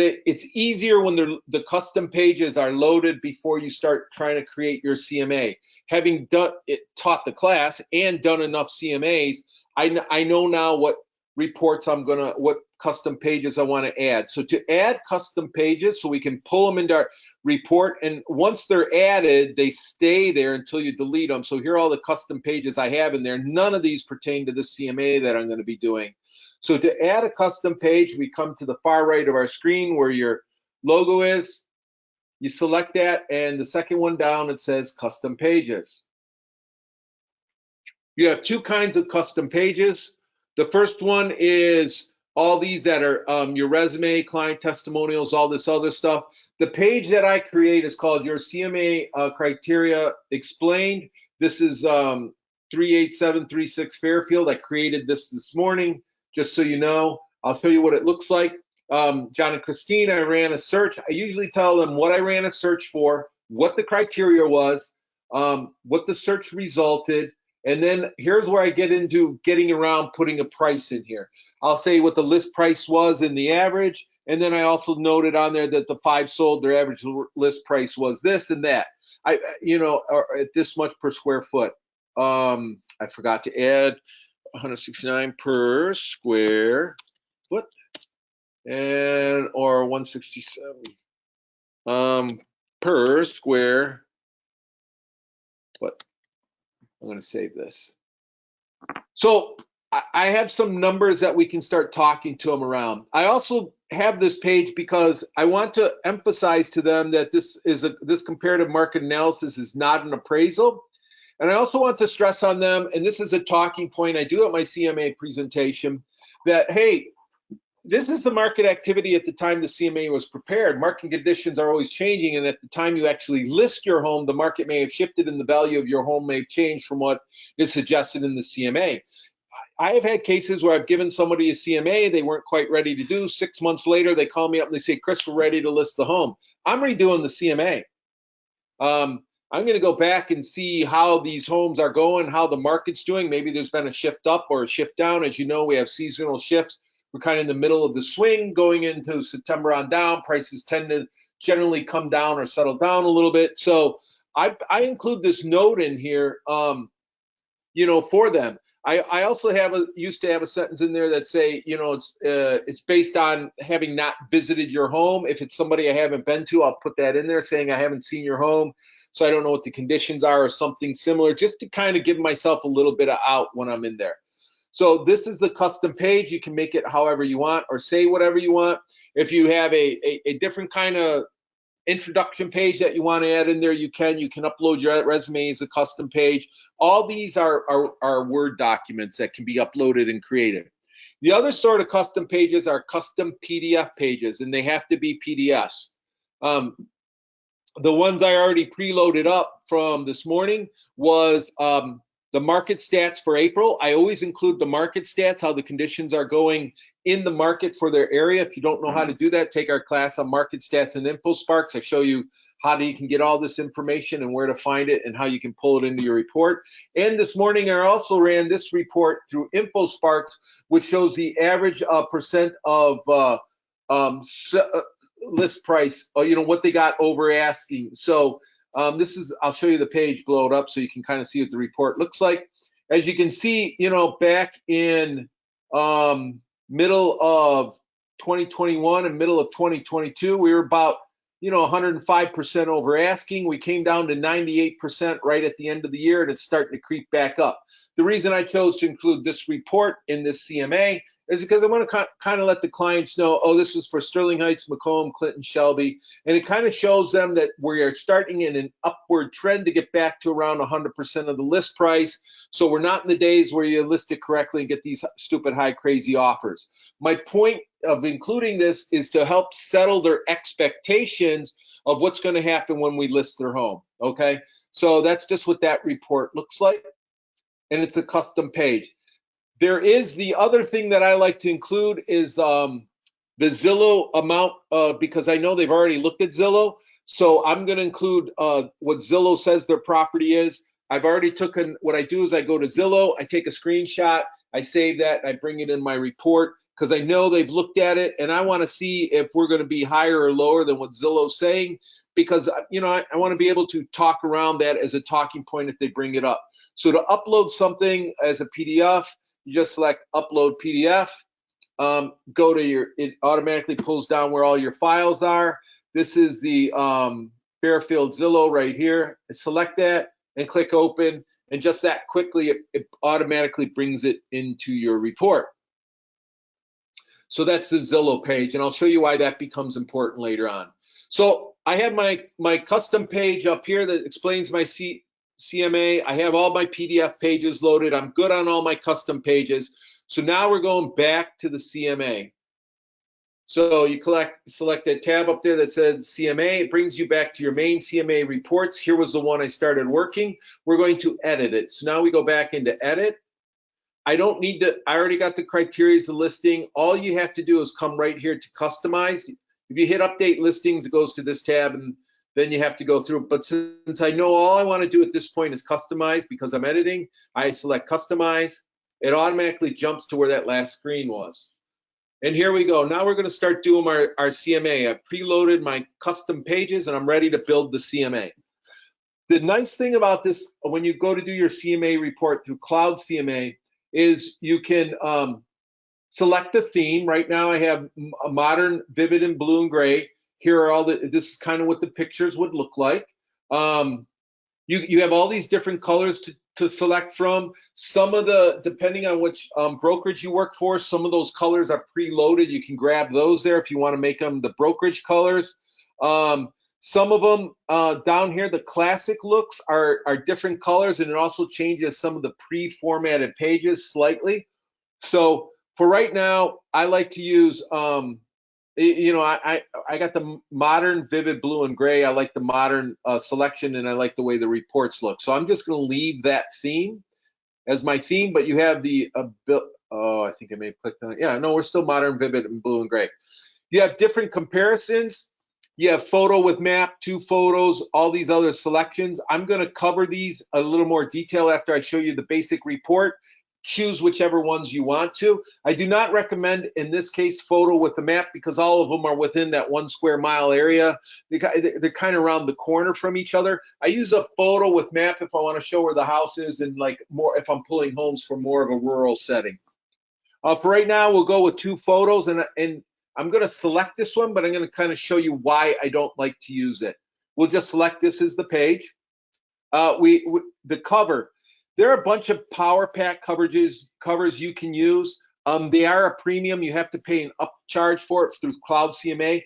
it's easier when the custom pages are loaded before you start trying to create your CMA. Having taught the class and done enough CMAs, I know now what reports what custom pages I want to add. So to add custom pages, so we can pull them into our report, and once they're added, they stay there until you delete them. So here are all the custom pages I have in there. None of these pertain to the CMA that I'm going to be doing. So to add a custom page, we come to the far right of our screen where your logo is. You select that, and the second one down, it says custom pages. You have two kinds of custom pages. The first one is all these that are your resume, client testimonials, all this other stuff. The page that I create is called your CMA criteria explained. This is 38736 Fairfield. I created this morning, just so you know. I'll show you what it looks like. John and Christine, I ran a search. I usually tell them what I ran a search for, what the criteria was, what the search resulted, and then here's where I get into getting around putting a price in here. I'll say what the list price was in the average, and then I also noted on there that the 5 sold, their average list price was this and that. Or at this much per square foot. I forgot to add 169 per square foot, and or 167 per square foot. I'm going to save this. So I have some numbers that we can start talking to them around. I also have this page because I want to emphasize to them that this comparative market analysis is not an appraisal. And I also want to stress on them, and this is a talking point I do at my CMA presentation, that, hey, this is the market activity at the time the CMA was prepared. Market conditions are always changing, and at the time you actually list your home, the market may have shifted and the value of your home may have changed from what is suggested in the CMA. I have had cases where I've given somebody a CMA, they weren't quite ready to do. 6 months later, they call me up and they say, Chris, we're ready to list the home. I'm redoing the CMA. I'm going to go back and see how these homes are going, how the market's doing. Maybe there's been a shift up or a shift down. As you know, we have seasonal shifts. We're kind of in the middle of the swing going into September on down. Prices tend to generally come down or settle down a little bit. So I include this note in here, for them. I also used to have a sentence in there that say, it's based on having not visited your home. If it's somebody I haven't been to, I'll put that in there saying I haven't seen your home, so I don't know what the conditions are or something similar, just to kind of give myself a little bit of out when I'm in there. So this is the custom page. You can make it however you want or say whatever you want. If you have a different kind of introduction page that you want to add in there, you can upload your resume as a custom page. All these are Word documents that can be uploaded and created. The other sort of custom pages are custom PDF pages, and they have to be PDFs. The ones I already preloaded up from this morning was the market stats for April. I always include the market stats, how the conditions are going in the market for their area. If you don't know how to do that, take our class on market stats and InfoSparks. I show you how you can get all this information and where to find it and how you can pull it into your report. And this morning, I also ran this report through InfoSparks, which shows the average percent of list price, what they got over asking. So I'll show you the page, blow it up so you can kind of see what the report looks like. As you can see, back in middle of 2021 and middle of 2022, we were about 105% over asking. We came down to 98% right at the end of the year, and it's starting to creep back up. The reason I chose to include this report in this CMA is because I want to kind of let the clients know, oh, this is for Sterling Heights, Macomb, Clinton, Shelby, and it kind of shows them that we are starting in an upward trend to get back to around 100% of the list price. So we're not in the days where you list it correctly and get these stupid high crazy offers. My point of including this is to help settle their expectations of what's going to happen when we list their home. Okay, so that's just what that report looks like, and it's a custom page. There is the other thing that I like to include is the Zillow amount, because I know they've already looked at Zillow. So I'm going to include what Zillow says their property is. I've already what I do is I go to Zillow, I take a screenshot, I save that, I bring it in my report, because I know they've looked at it, and I want to see if we're going to be higher or lower than what Zillow's saying, because I want to be able to talk around that as a talking point if they bring it up. So to upload something as a PDF, you just select upload PDF. Go to it automatically pulls down where all your files are. This is the Fairfield Zillow right here. Select that and click open, and just that quickly it automatically brings it into your report. So that's the Zillow page, and I'll show you why that becomes important later on. So I have my custom page up here that explains my CMA. I have all my PDF pages loaded. I'm good on all my custom pages. So now we're going back to the CMA. So you select that tab up there that says CMA. It brings you back to your main CMA reports. Here was the one I started working. We're going to edit it. So now we go back into edit. I don't need to, I already got the criteria, the listing. All you have to do is come right here to customize. If you hit update listings, it goes to this tab, and then you have to go through. But since I know all I want to do at this point is customize because I'm editing, I select customize. It automatically jumps to where that last screen was. And here we go. Now we're going to start doing our CMA. I've preloaded my custom pages, and I'm ready to build the CMA. The nice thing about this, when you go to do your CMA report through CloudCMA, is you can select a theme. Right now I have a modern, vivid, and blue and gray. Here are all this is kind of what the pictures would look like. You have all these different colors to select from. Some of the, depending on which brokerage you work for, some of those colors are preloaded. You can grab those there if you want to make them the brokerage colors. Some of them down here, the classic looks are different colors, and it also changes some of the pre-formatted pages slightly. So for right now, I like to use, I got the modern, vivid blue and gray. I like the modern selection, and I like the way the reports look. So I'm just going to leave that theme as my theme, but you have the, I think I may have clicked on it. Yeah, no, we're still modern, vivid, and blue and gray. You have different comparisons. You have photo with map, 2 photos, all these other selections. I'm going to cover these a little more detail after I show you the basic report. Choose whichever ones you want to. I do not recommend, in this case, photo with the map, because all of them are within that 1 square mile area. They're kind of around the corner from each other. I use a photo with map if I want to show where the house is, and like more if I'm pulling homes for more of a rural setting. For right now, we'll go with 2 photos, and I'm going to select this one, but I'm going to kind of show you why I don't like to use it. We'll just select this as the page. The cover. There are a bunch of Power Pack covers you can use. They are a premium. You have to pay an upcharge for it through CloudCMA.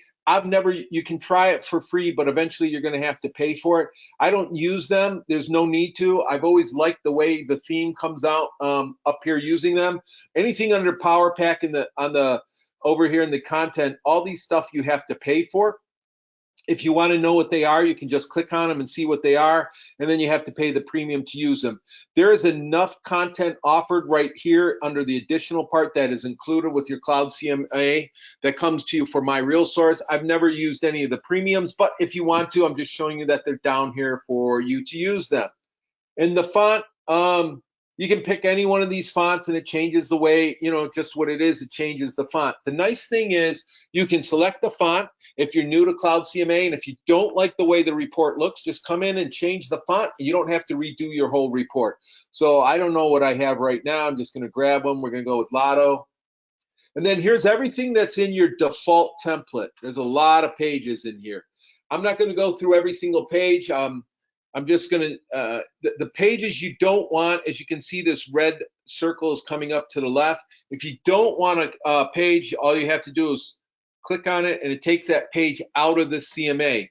You can try it for free, but eventually you're going to have to pay for it. I don't use them. There's no need to. I've always liked the way the theme comes out up here using them. Anything under Power Pack over here in the content, all these stuff you have to pay for. If you want to know what they are, you can just click on them and see what they are, and then you have to pay the premium to use them. There is enough content offered right here under the additional part that is included with your CloudCMA that comes to you for My Real Source. I've never used any of the premiums, but if you want to, I'm just showing you that they're down here for you to use them. And the font, you can pick any one of these fonts, and it changes the way, just what it is, it changes the font. The nice thing is you can select the font if you're new to CloudCMA, and if you don't like the way the report looks, just come in and change the font. You don't have to redo your whole report. So I don't know what I have right now. I'm just going to grab them. We're going to go with Lotto. And then here's everything that's in your default template. There's a lot of pages in here. I'm not going to go through every single page. I'm just going to, the pages you don't want, as you can see, this red circle is coming up to the left. If you don't want a page, all you have to do is click on it, and it takes that page out of the CMA.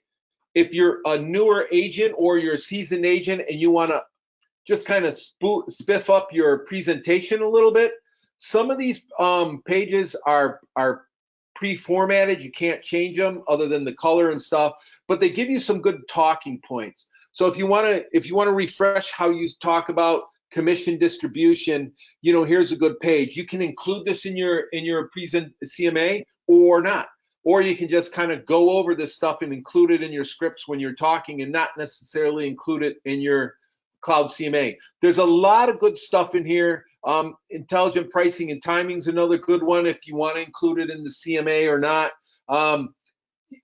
If you're a newer agent or you're a seasoned agent and you want to just kind of spiff up your presentation a little bit, some of these pages are pre-formatted. You can't change them other than the color and stuff, but they give you some good talking points. So if you want to refresh how you talk about commission distribution, here's a good page. You can include this in your present CMA or not, or you can just kind of go over this stuff and include it in your scripts when you're talking, and not necessarily include it in your CloudCMA. There's a lot of good stuff in here. Intelligent pricing and timing is another good one if you want to include it in the CMA or not.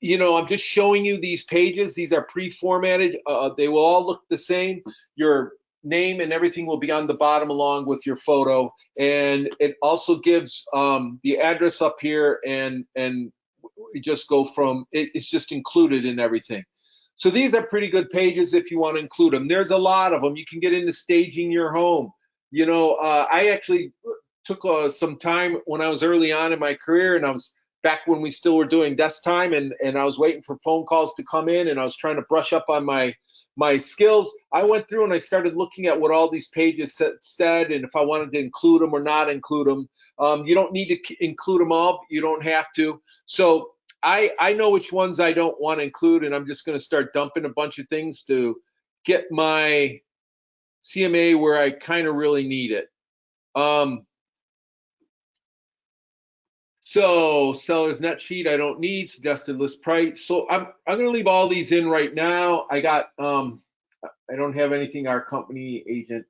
You know, I'm just showing you these pages. These are pre-formatted. They will all look the same. Your name and everything will be on the bottom along with your photo. And it also gives the address up here, and we just go from, it's just included in everything. So these are pretty good pages if you want to include them. There's a lot of them. You can get into staging your home. You know, I actually took some time when I was early on in my career, and I was back when we still were doing desk time, and I was waiting for phone calls to come in, and I was trying to brush up on my skills. I went through and I started looking at what all these pages said, and if I wanted to include them or not include them. You don't need to include them all. You don't have to. So I know which ones I don't want to include, and I'm just going to start dumping a bunch of things to get my CMA where I kind of really need it. So seller's net sheet I don't need, suggested list price. So I'm going to leave all these in right now. I got I don't have anything. Our company agent,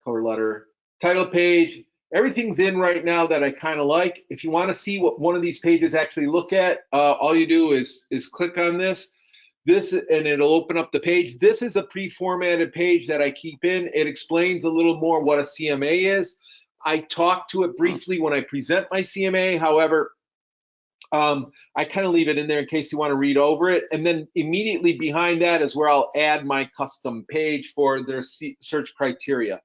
cover letter, title page, everything's in right now that I kind of like. If you want to see what one of these pages actually look at, all you do is click on this, and it'll open up the page. This is a pre-formatted page that I keep in. It explains a little more what a CMA is. I talk to it briefly when I present my CMA. However, I kind of leave it in there in case you want to read over it. And then immediately behind that is where I'll add my custom page for their search criteria.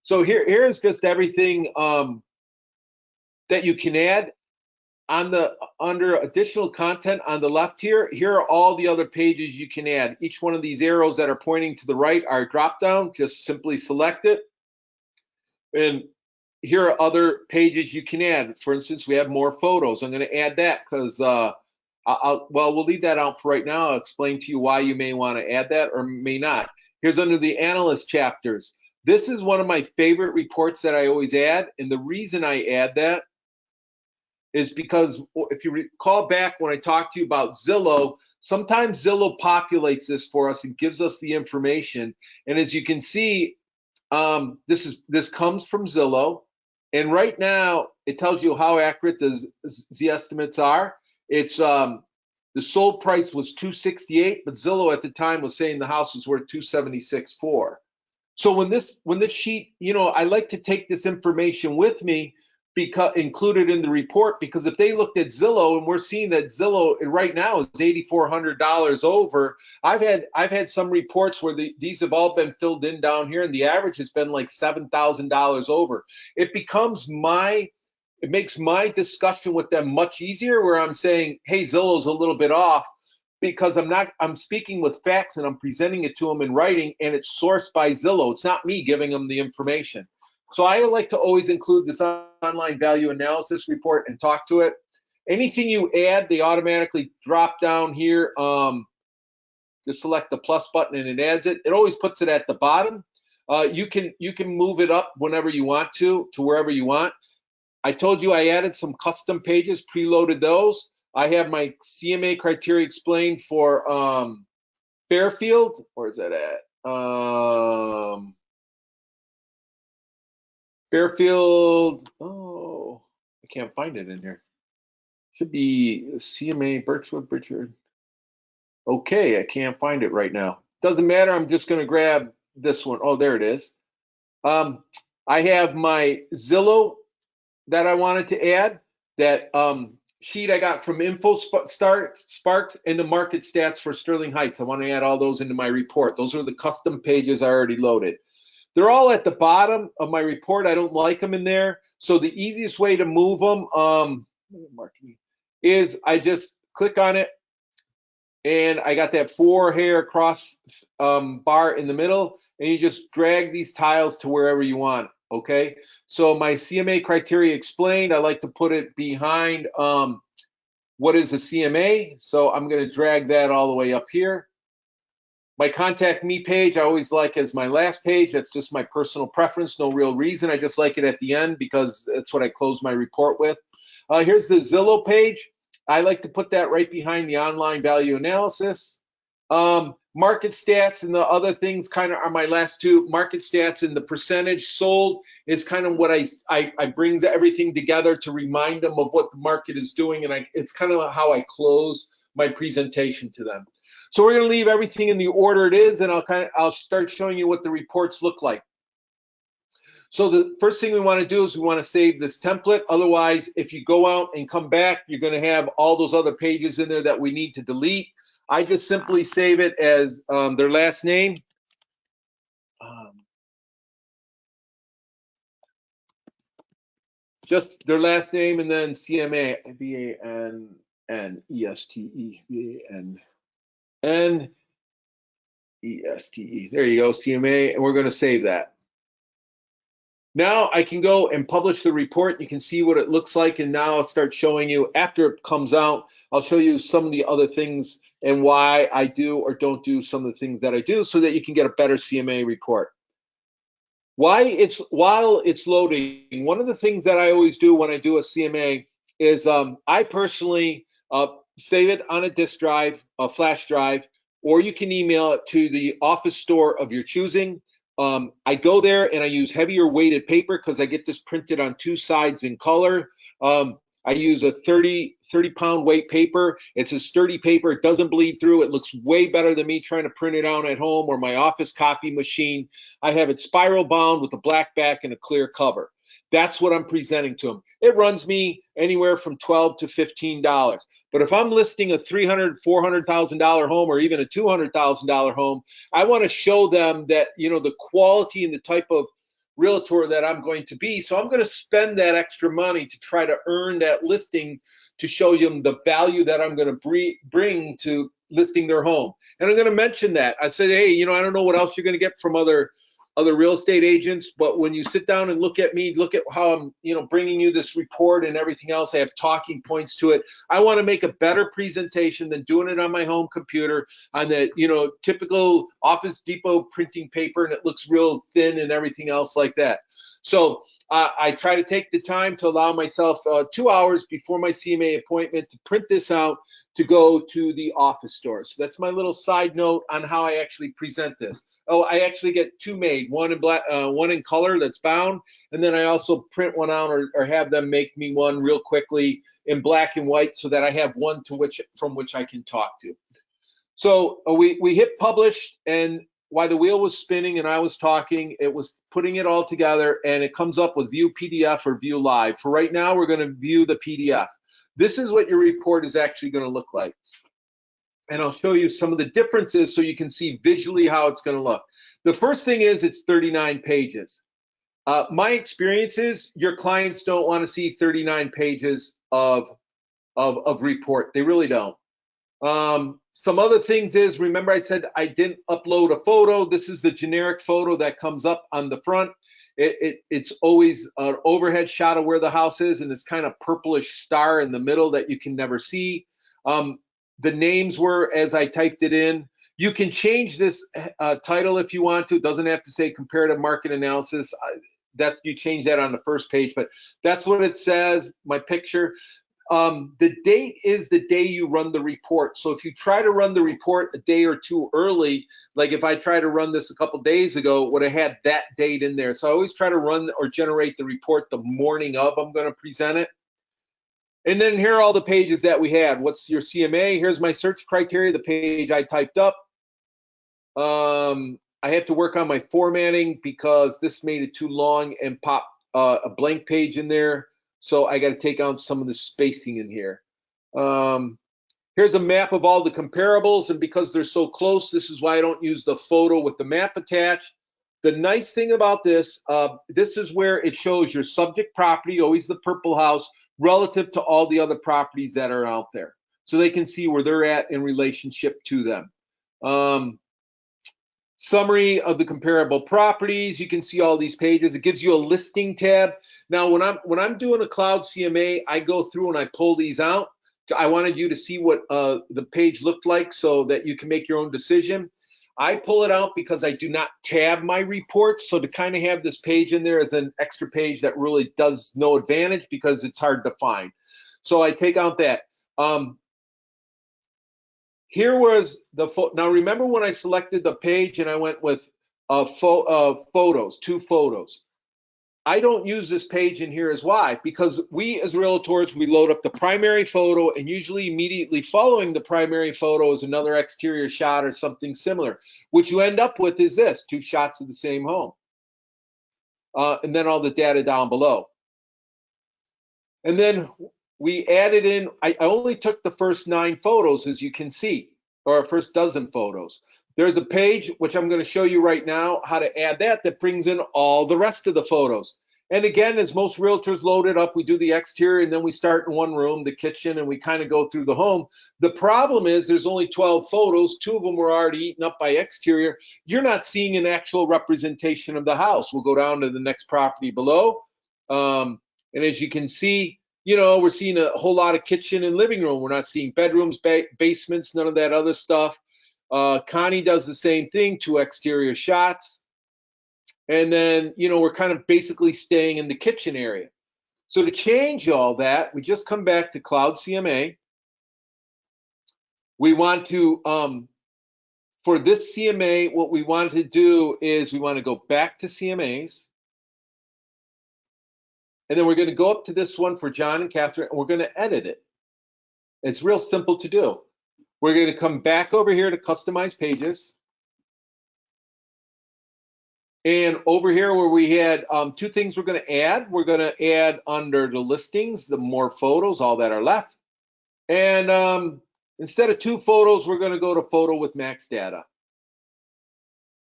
So here's just everything that you can add. Under additional content on the left here are all the other pages you can add. Each one of these arrows that are pointing to the right are drop down. Just simply select it. And here are other pages you can add. For instance, we have more photos. I'm going to add that because, well, we'll leave that out for right now. I'll explain to you why you may want to add that or may not. Here's under the analyst chapters. This is one of my favorite reports that I always add. And the reason I add that is because if you recall back when I talked to you about Zillow, sometimes Zillow populates this for us and gives us the information. And as you can see, this comes from Zillow. And right now, it tells you how accurate the estimates are. It's the sold price was $268, but Zillow at the time was saying the house was worth $276.4. So when this sheet, you know, I like to take this information with me, because included in the report, because if they looked at Zillow and we're seeing that Zillow right now is $8,400 over, I've had some reports where these have all been filled in down here, and the average has been like $7,000 over. It makes my discussion with them much easier, where I'm saying, hey, Zillow's a little bit off, because I'm speaking with facts and I'm presenting it to them in writing, and it's sourced by Zillow. It's not me giving them the information. So I like to always include this online value analysis report and talk to it. Anything you add, they automatically drop down here. Just select the plus button and it adds it. It always puts it at the bottom. You can move it up whenever you want to wherever you want. I told you I added some custom pages, preloaded those. I have my CMA criteria explained for Fairfield. Where is that at? Fairfield, oh, I can't find it in here. Should be CMA, Birchwood, Bridgeford. Okay, I can't find it right now. Doesn't matter, I'm just gonna grab this one. Oh, there it is. I have my Zillow that I wanted to add, that sheet I got from Sparks, and the market stats for Sterling Heights. I want to add all those into my report. Those are the custom pages I already loaded. They're all at the bottom of my report. I don't like them in there. So the easiest way to move them is I just click on it, and I got that 4-hair cross bar in the middle, and you just drag these tiles to wherever you want. Okay, so my CMA criteria explained, I like to put it behind what is a CMA. So I'm going to drag that all the way up here. My contact me page, I always like as my last page. That's just my personal preference, no real reason. I just like it at the end because that's what I close my report with. Here's the Zillow page. I like to put that right behind the online value analysis. Market stats and the other things kind of are my last two. Market stats and the percentage sold is kind of what I brings everything together to remind them of what the market is doing, and it's kind of how I close my presentation to them. So we're going to leave everything in the order it is, and I'll start showing you what the reports look like. So the first thing we want to do is we want to save this template. Otherwise, if you go out and come back, you're going to have all those other pages in there that we need to delete. I just simply save it as their last name. Just their last name and then CMA, V-A-N-N-E-S-T-E, V-A-N-N-E-S-T-E. There you go, CMA, and we're going to save that. Now I can go and publish the report. You can see what it looks like, and now I'll start showing you, after it comes out, I'll show you some of the other things and why I do or don't do some of the things that I do so that you can get a better CMA report. While it's loading, one of the things that I always do when I do a CMA is I personally save it on a disk drive, a flash drive, or you can email it to the office store of your choosing. I go there and I use heavier weighted paper because I get this printed on two sides in color. I use a 30-pound weight paper. It's a sturdy paper. It doesn't bleed through. It looks way better than me trying to print it out at home or my office copy machine. I have it spiral bound with a black back and a clear cover. That's what I'm presenting to them. It runs me anywhere from $12 to $15. But if I'm listing a $300,000, $400,000 home or even a $200,000 home, I want to show them that, you know, the quality and the type of realtor that I'm going to be. So I'm going to spend that extra money to try to earn that listing to show them the value that I'm going to bring to listing their home. And I'm going to mention that. I said, hey, you know, I don't know what else you're going to get from other real estate agents, but when you sit down and look at me, look at how I'm, you know, bringing you this report and everything else, I have talking points to it. I want to make a better presentation than doing it on my home computer on the, you know, typical Office Depot printing paper, and it looks real thin and everything else like that. So I try to take the time to allow myself 2 hours before my CMA appointment to print this out to go to the office store. So that's my little side note on how I actually present this. Oh, I actually get two made, one in black, one in color that's bound, and then I also print one out or have them make me one real quickly in black and white so that I have one from which I can talk to. So we hit publish, and while the wheel was spinning and I was talking, it was putting it all together, and it comes up with view PDF or view live. For right now, we're going to view the PDF. This is what your report is actually going to look like. And I'll show you some of the differences so you can see visually how it's going to look. The first thing is it's 39 pages. My experience is your clients don't want to see 39 pages of report. They really don't. Some other things is, remember I said I didn't upload a photo. This is the generic photo that comes up on the front. It's always an overhead shot of where the house is, and this kind of purplish star in the middle that you can never see. The names were as I typed it in. You can change this title if you want to. It doesn't have to say comparative market analysis. That you change that on the first page, but that's what it says, my picture. The date is the day you run the report. So if you try to run the report a day or two early, like if I try to run this a couple days ago, would have had that date in there. So I always try to run or generate the report the morning of I'm going to present it. And then here are all the pages that we had. What's your CMA? Here's my search criteria, the page I typed up. I have to work on my formatting because this made it too long and pop a blank page in there. So I got to take out some of the spacing in here. Here's a map of all the comparables, and because they're so close, this is why I don't use the photo with the map attached. The nice thing about this, this is where it shows your subject property, always the purple house, relative to all the other properties that are out there. So they can see where they're at in relationship to them. Summary of the comparable properties. You can see all these pages. It gives you a listing tab. Now, when I'm doing a CloudCMA, I go through and I pull these out. I wanted you to see what the page looked like so that you can make your own decision. I pull it out because I do not tab my reports. So to kind of have this page in there as an extra page that really does no advantage because it's hard to find. So I take out that. Here was the now remember when I selected the page and I went with photos, 2 photos. I don't use this page in here. Is why? Because we as realtors, we load up the primary photo, and usually immediately following the primary photo is another exterior shot or something similar. What you end up with is this, 2 shots of the same home. And then all the data down below. And then we added in, I only took the first 9 photos, as you can see, or first dozen photos. There's a page, which I'm going to show you right now, how to add that brings in all the rest of the photos. And again, as most realtors load it up, we do the exterior, and then we start in one room, the kitchen, and we kind of go through the home. The problem is there's only 12 photos. 2 of them were already eaten up by exterior. You're not seeing an actual representation of the house. We'll go down to the next property below. And as you can see, we're seeing a whole lot of kitchen and living room. We're not seeing bedrooms, basements, none of that other stuff. Connie does the same thing, 2 exterior shots. And then, we're kind of basically staying in the kitchen area. So to change all that, we just come back to CloudCMA. We want to, for this CMA, what we want to do is we want to go back to CMAs. And then we're going to go up to this one for John and Catherine, and we're going to edit it. It's real simple to do. We're going to come back over here to customize pages. And over here where we had 2 things we're going to add under the listings, the more photos, all that are left. And instead of 2 photos, we're going to go to photo with max data.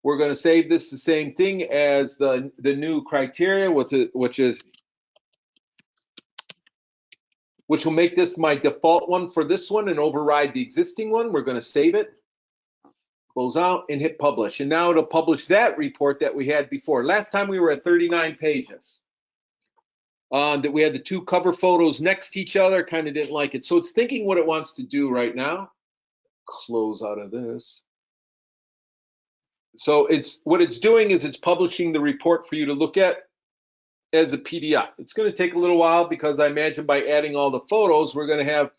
We're going to save this the same thing as the new criteria, which will make this my default one for this one and override the existing one. We're going to save it, close out, and hit publish. And now it'll publish that report that we had before. Last time we were at 39 pages. That we had the 2 cover photos next to each other, kind of didn't like it. So it's thinking what it wants to do right now. Close out of this. So what it's doing is it's publishing the report for you to look at as a PDF. It's going to take a little while because I imagine by adding all the photos, we're going to have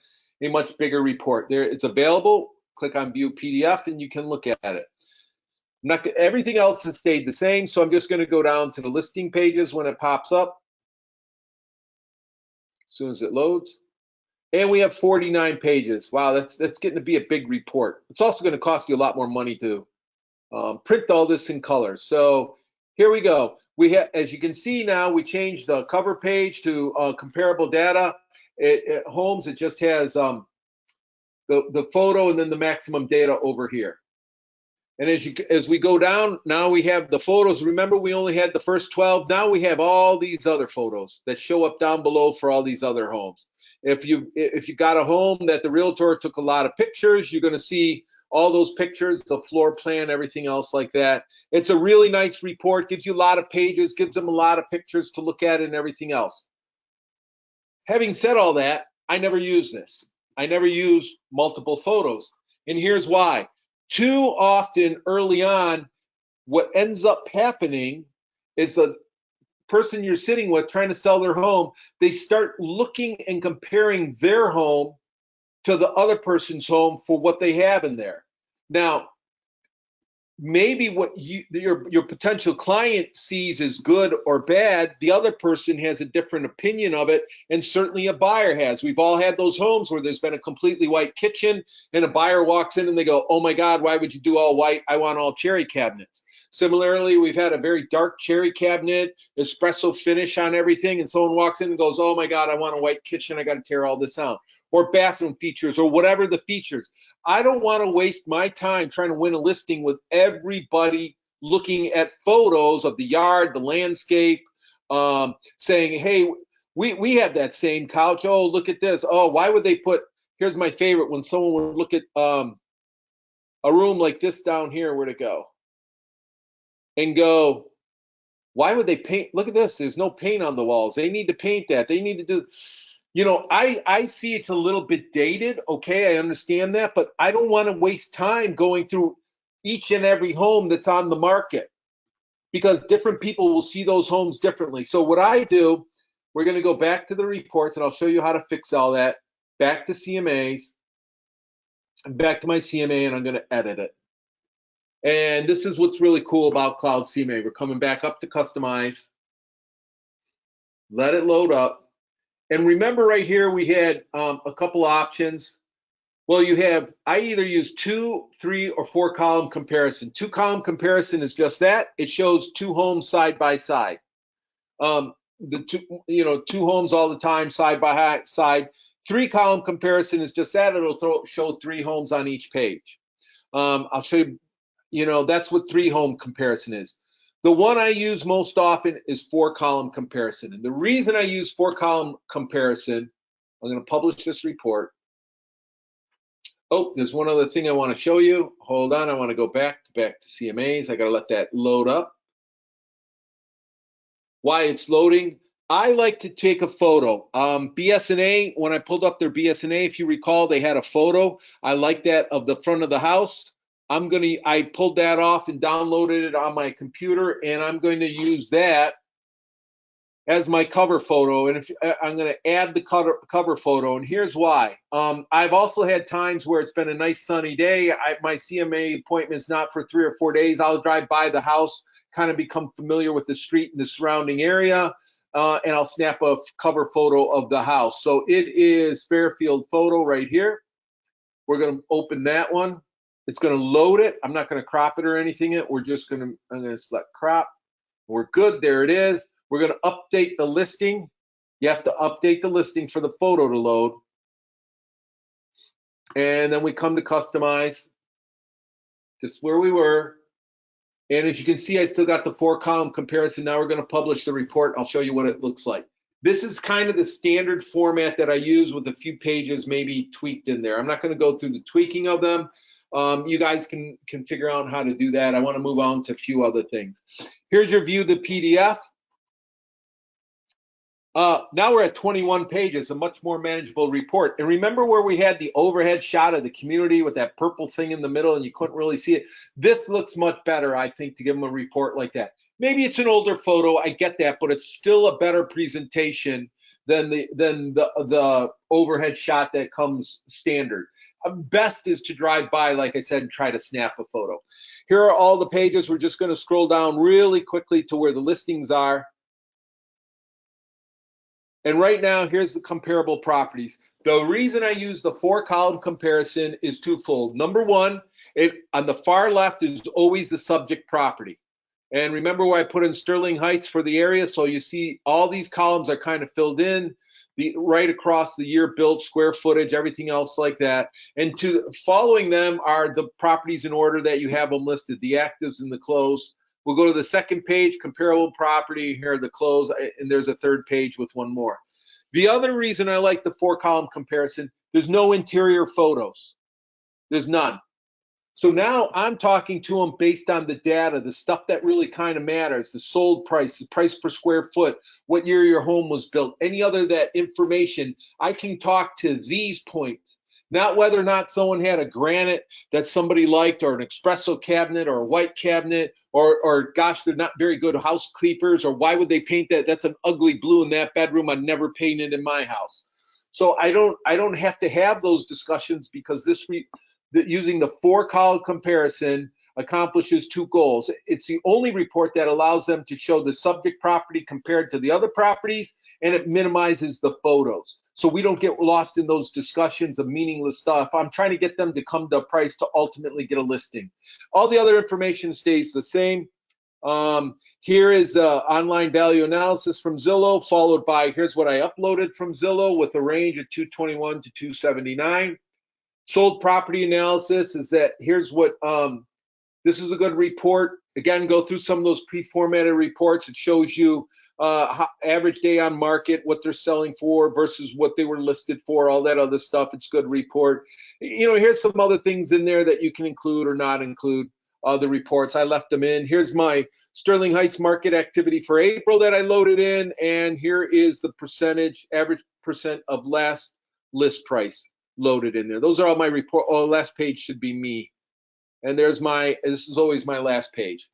a much bigger report. There, it's available. Click on View PDF and you can look at it. Everything else has stayed the same, so I'm just going to go down to the listing pages when it pops up. As soon as it loads. And we have 49 pages. Wow, that's getting to be a big report. It's also going to cost you a lot more money to print all this in color. So here we go. We have, as you can see now, we changed the cover page to comparable data. Homes, it just has the photo and then the maximum data over here. And as we go down, now we have the photos. Remember, we only had the first 12. Now we have all these other photos that show up down below for all these other homes. If you got a home that the realtor took a lot of pictures, you're going to see all those pictures, the floor plan, everything else like that. It's a really nice report, gives you a lot of pages, gives them a lot of pictures to look at and everything else. Having said all that, I never use this. I never use multiple photos. And here's why. Too often early on, what ends up happening is the person you're sitting with trying to sell their home, they start looking and comparing their home to the other person's home for what they have in there. Now, maybe what your potential client sees as good or bad, the other person has a different opinion of it, and certainly a buyer has. We've all had those homes where there's been a completely white kitchen and a buyer walks in and they go, oh my God, why would you do all white? I want all cherry cabinets. Similarly, we've had a very dark cherry cabinet, espresso finish on everything, and someone walks in and goes, oh my God, I want a white kitchen, I got to tear all this out. Or bathroom features, or whatever the features. I don't want to waste my time trying to win a listing with everybody looking at photos of the yard, the landscape, saying, hey, we have that same couch. Oh, look at this. Oh, why would they put, here's my favorite, when someone would look at a room like this down here, where'd it go? And go, why would they paint? Look at this, there's no paint on the walls. They need to paint that. They need to do, I see it's a little bit dated. Okay, I understand that, but I don't want to waste time going through each and every home that's on the market because different people will see those homes differently. So what I do, we're going to go back to the reports and I'll show you how to fix all that. Back to CMAs. back to my CMA, and I'm going to edit it. And this is what's really cool about CloudCMA. We're coming back up to customize. Let it load up. And remember right here, we had a couple options. Well, you have, I either use 2, 3, or 4 column comparison. 2 column comparison is just that. It shows 2 homes side by side. The two homes all the time, side by side. 3 column comparison is just that. It'll show 3 homes on each page. I'll show you, that's what 3 home comparison is. The one I use most often is 4 column comparison. And the reason I use 4 column comparison, I'm going to publish this report. Oh, there's one other thing I want to show you. Hold on, I want to go back to CMAs. I got to let that load up. Why it's loading? I like to take a photo. BS&A, when I pulled up their BS&A, if you recall, they had a photo. I like that of the front of the house. I pulled that off and downloaded it on my computer, and I'm going to use that as my cover photo. And I'm going to add the cover photo, and here's why. I've also had times where it's been a nice sunny day. My CMA appointment's not for 3 or 4 days. I'll drive by the house, kind of become familiar with the street and the surrounding area, and I'll snap a cover photo of the house. So it is Fairfield photo right here. We're going to open that one. It's going to load it. I'm not going to crop it or anything. I'm going to select crop. We're good. There it is. We're going to update the listing. You have to update the listing for the photo to load. And then we come to customize, just where we were. And as you can see, I still got the 4 column comparison. Now we're going to publish the report. I'll show you what it looks like. This is kind of the standard format that I use with a few pages maybe tweaked in there. I'm not going to go through the tweaking of them. You guys can figure out how to do that. I want to move on to a few other things. Here's your view of the PDF. Now we're at 21 pages, a much more manageable report. And remember where we had the overhead shot of the community with that purple thing in the middle and you couldn't really see it? This looks much better, I think, to give them a report like that. Maybe it's an older photo, I get that, but it's still a better presentation than the overhead shot that comes standard. Best is to drive by, like I said, and try to snap a photo. Here are all the pages. We're just going to scroll down really quickly to where the listings are. And right now, here's the comparable properties. The reason I use the 4 column comparison is twofold. Number one, on the far left is always the subject property. And remember where I put in Sterling Heights for the area, so you see all these columns are kind of filled in, right across the year built, square footage, everything else like that. And following them are the properties in order that you have them listed, the actives and the closed. We'll go to the second page, comparable property, here are the closed, and there's a third page with one more. The other reason I like the 4 column comparison, there's no interior photos. There's none. So now I'm talking to them based on the data, the stuff that really kind of matters, the sold price, the price per square foot, what year your home was built, any other that information. I can talk to these points, not whether or not someone had a granite that somebody liked or an espresso cabinet or a white cabinet or gosh, they're not very good housekeepers, or why would they paint that? That's an ugly blue in that bedroom. I'd never paint it in my house. So I don't have to have those discussions because using the 4 column comparison accomplishes 2 goals. It's the only report that allows them to show the subject property compared to the other properties, and it minimizes the photos. So we don't get lost in those discussions of meaningless stuff. I'm trying to get them to come to a price to ultimately get a listing. All the other information stays the same. Here is the online value analysis from Zillow, followed by here's what I uploaded from Zillow with a range of 221 to 279. Sold property analysis is that here's what, this is a good report. Again, go through some of those pre-formatted reports. It shows you average day on market, what they're selling for versus what they were listed for, all that other stuff. It's a good report. Here's some other things in there that you can include or not include the reports. I left them in. Here's my Sterling Heights market activity for April that I loaded in. And here is the percentage, average percent of last list price loaded in there. Those are all my report. Oh, last page should be me. And this is always my last page.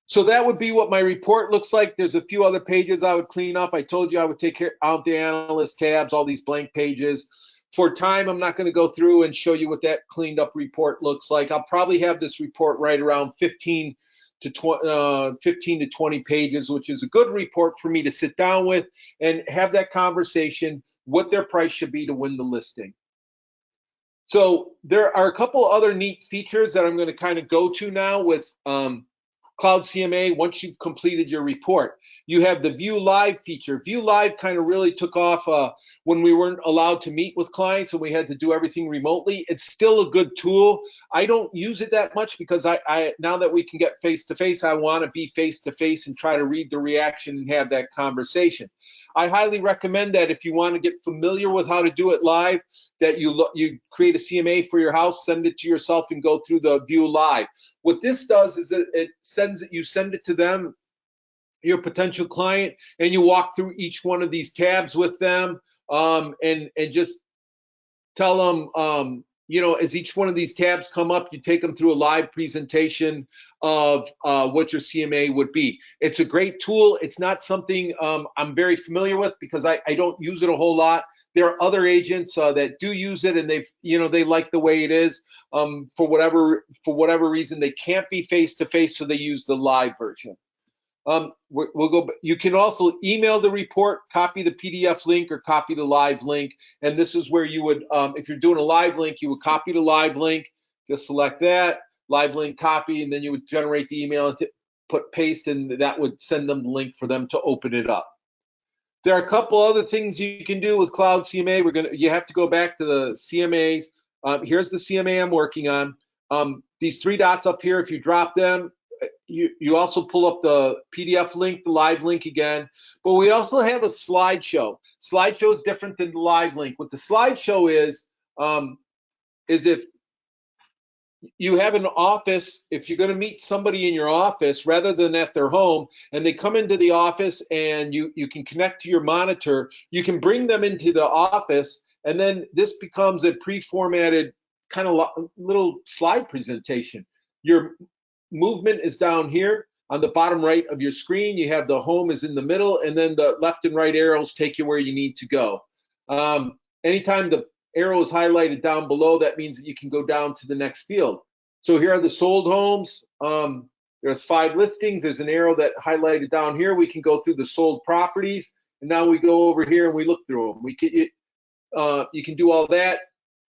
So that would be what my report looks like. There's a few other pages I would clean up. I told you I would take out the analyst tabs, all these blank pages. For time, I'm not going to go through and show you what that cleaned up report looks like. I'll probably have this report right around 15 to 20 pages, which is a good report for me to sit down with and have that conversation, what their price should be to win the listing. So there are a couple other neat features that I'm going to kind of go to now with CloudCMA. Once you've completed your report, you have the View Live feature. View Live kind of really took off when we weren't allowed to meet with clients and we had to do everything remotely. It's still a good tool. I don't use it that much because I now that we can get face-to-face, I want to be face-to-face and try to read the reaction and have that conversation. I highly recommend that if you want to get familiar with how to do it live, that you create a CMA for your house, send it to yourself, and go through the View Live. What this does is it sends it, you send it to them, your potential client, and you walk through each one of these tabs with them, and just tell them, you know, as each one of these tabs come up, you take them through a live presentation of what your CMA would be. It's a great tool. It's not something I'm very familiar with because I don't use it a whole lot. There are other agents that do use it, and they like the way it is. For whatever reason, they can't be face to face, so they use the live version. We'll go. You can also email the report, copy the PDF link, or copy the live link. And this is where you would, if you're doing a live link, you would copy the live link. Just select that live link, copy, and then you would generate the email and put paste, and that would send them the link for them to open it up. There are a couple other things you can do with CloudCMA. You have to go back to the CMAs. Here's the CMA I'm working on. These three dots up here, if you drop them, you also pull up the PDF link, the live link again. But we also have a slideshow. Slideshow is different than the live link. What the slideshow is if you have an office, if you're going to meet somebody in your office rather than at their home, and they come into the office and you can connect to your monitor, you can bring them into the office, and then this becomes a pre-formatted kind of little slide presentation. Your movement is down here on the bottom right of your screen. You have the home is in the middle, and then the left and right arrows take you where you need to go. Anytime the arrow is highlighted down below, that means that you can go down to the next field. So here are the sold homes. There's 5 listings. There's an arrow that highlighted down here. We can go through the sold properties, and now we go over here and we look through them. You can do all that.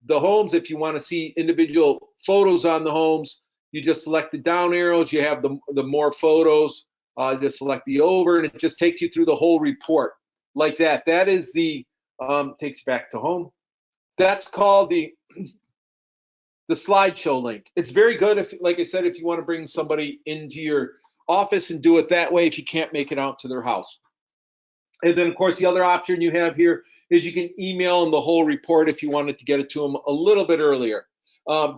The homes, if you want to see individual photos on the homes, you just select the down arrows. You have the more photos. Just select the over, and it just takes you through the whole report like that. That is the takes you back to home. That's called the slideshow link. It's very good if, like I said, if you want to bring somebody into your office and do it that way if you can't make it out to their house. And then, of course, the other option you have here is you can email them the whole report if you wanted to get it to them a little bit earlier.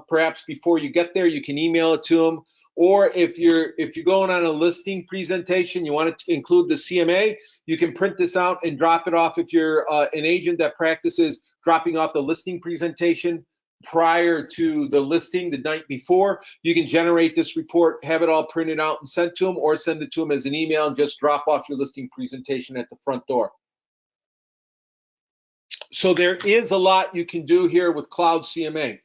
Perhaps before you get there, you can email it to them. Or if you're going on a listing presentation, you want it to include the CMA, you can print this out and drop it off. If you're an agent that practices dropping off the listing presentation prior to the listing the night before, you can generate this report, have it all printed out and sent to them, or send it to them as an email and just drop off your listing presentation at the front door. So there is a lot you can do here with CloudCMA.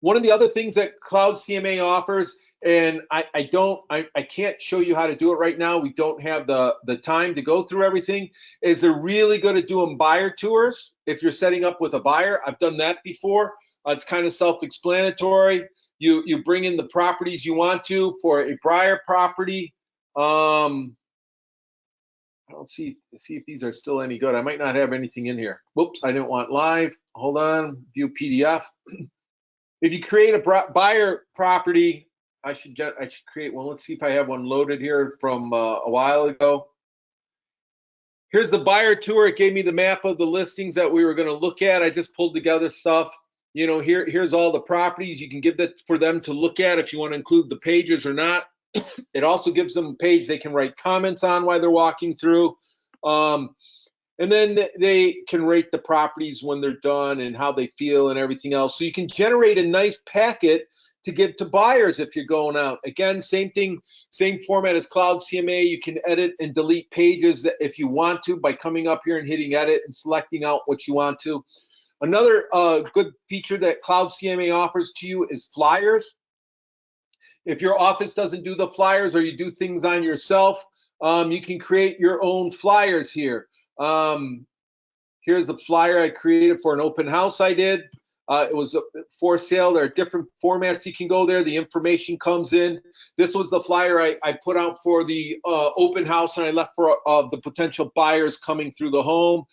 One of the other things that CloudCMA offers, and I can't show you how to do it right now, we don't have the time to go through everything, is they're really good at doing buyer tours. If you're setting up with a buyer, I've done that before. It's kind of self-explanatory. You bring in the properties you want to for a buyer property. I don't see if these are still any good. I might not have anything in here. Whoops, I didn't want live. Hold on, view PDF. If you create a buyer property, I should create one. Let's see if I have one loaded here from a while ago. Here's the buyer tour. It gave me the map of the listings that we were going to look at. I just pulled together stuff. You know, here's all the properties. You can give that for them to look at if you want to include the pages or not. It also gives them a page they can write comments on while they're walking through. And then they can rate the properties when they're done and how they feel and everything else. So you can generate a nice packet to give to buyers if you're going out. Again, same thing, same format as CloudCMA. You can edit and delete pages if you want to by coming up here and hitting edit and selecting out what you want to. Another good feature that CloudCMA offers to you is flyers. If your office doesn't do the flyers or you do things on yourself, you can create your own flyers here. Here's the flyer I created for an open house I did. It was for sale. There are different formats you can go there. The information comes in. This was the flyer I put out for the open house, and I left for the potential buyers coming through the home.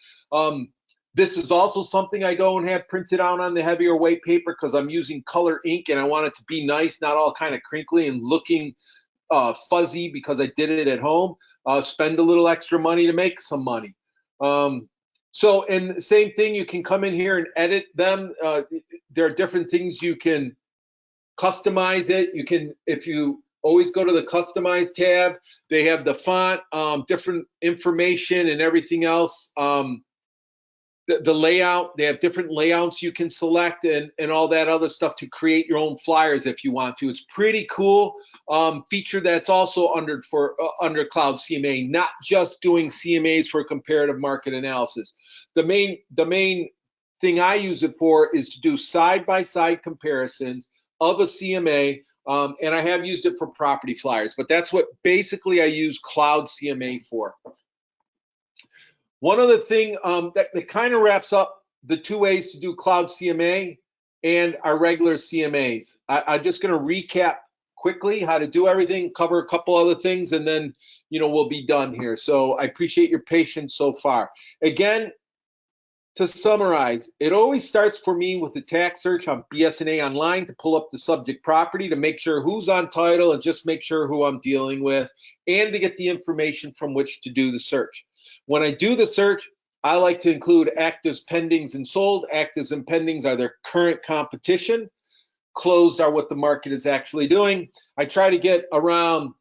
This is also something I go and have printed out on the heavier weight paper because I'm using color ink and I want it to be nice, not all kind of crinkly and looking fuzzy because I did it at home. Spend a little extra money to make some money. So, and the same thing, you can come in here and edit them. There are different things you can customize it. You can, if you always go to the customize tab, they have the font, different information and everything else. The layout, they have different layouts you can select and all that other stuff to create your own flyers if you want to. It's pretty cool feature that's also under CloudCMA, not just doing CMAs for comparative market analysis. The main thing I use it for is to do side-by-side comparisons of a CMA, and I have used it for property flyers, but that's what basically I use CloudCMA for. One other thing that kind of wraps up the two ways to do CloudCMA and our regular CMAs. I'm just going to recap quickly how to do everything, cover a couple other things, and then we'll be done here. So I appreciate your patience so far. Again, to summarize, it always starts for me with the tax search on BS&A Online to pull up the subject property to make sure who's on title and just make sure who I'm dealing with, and to get the information from which to do the search. When I do the search, I like to include actives, pendings, and sold. Actives and pendings are their current competition. Closed are what the market is actually doing. I try to get around,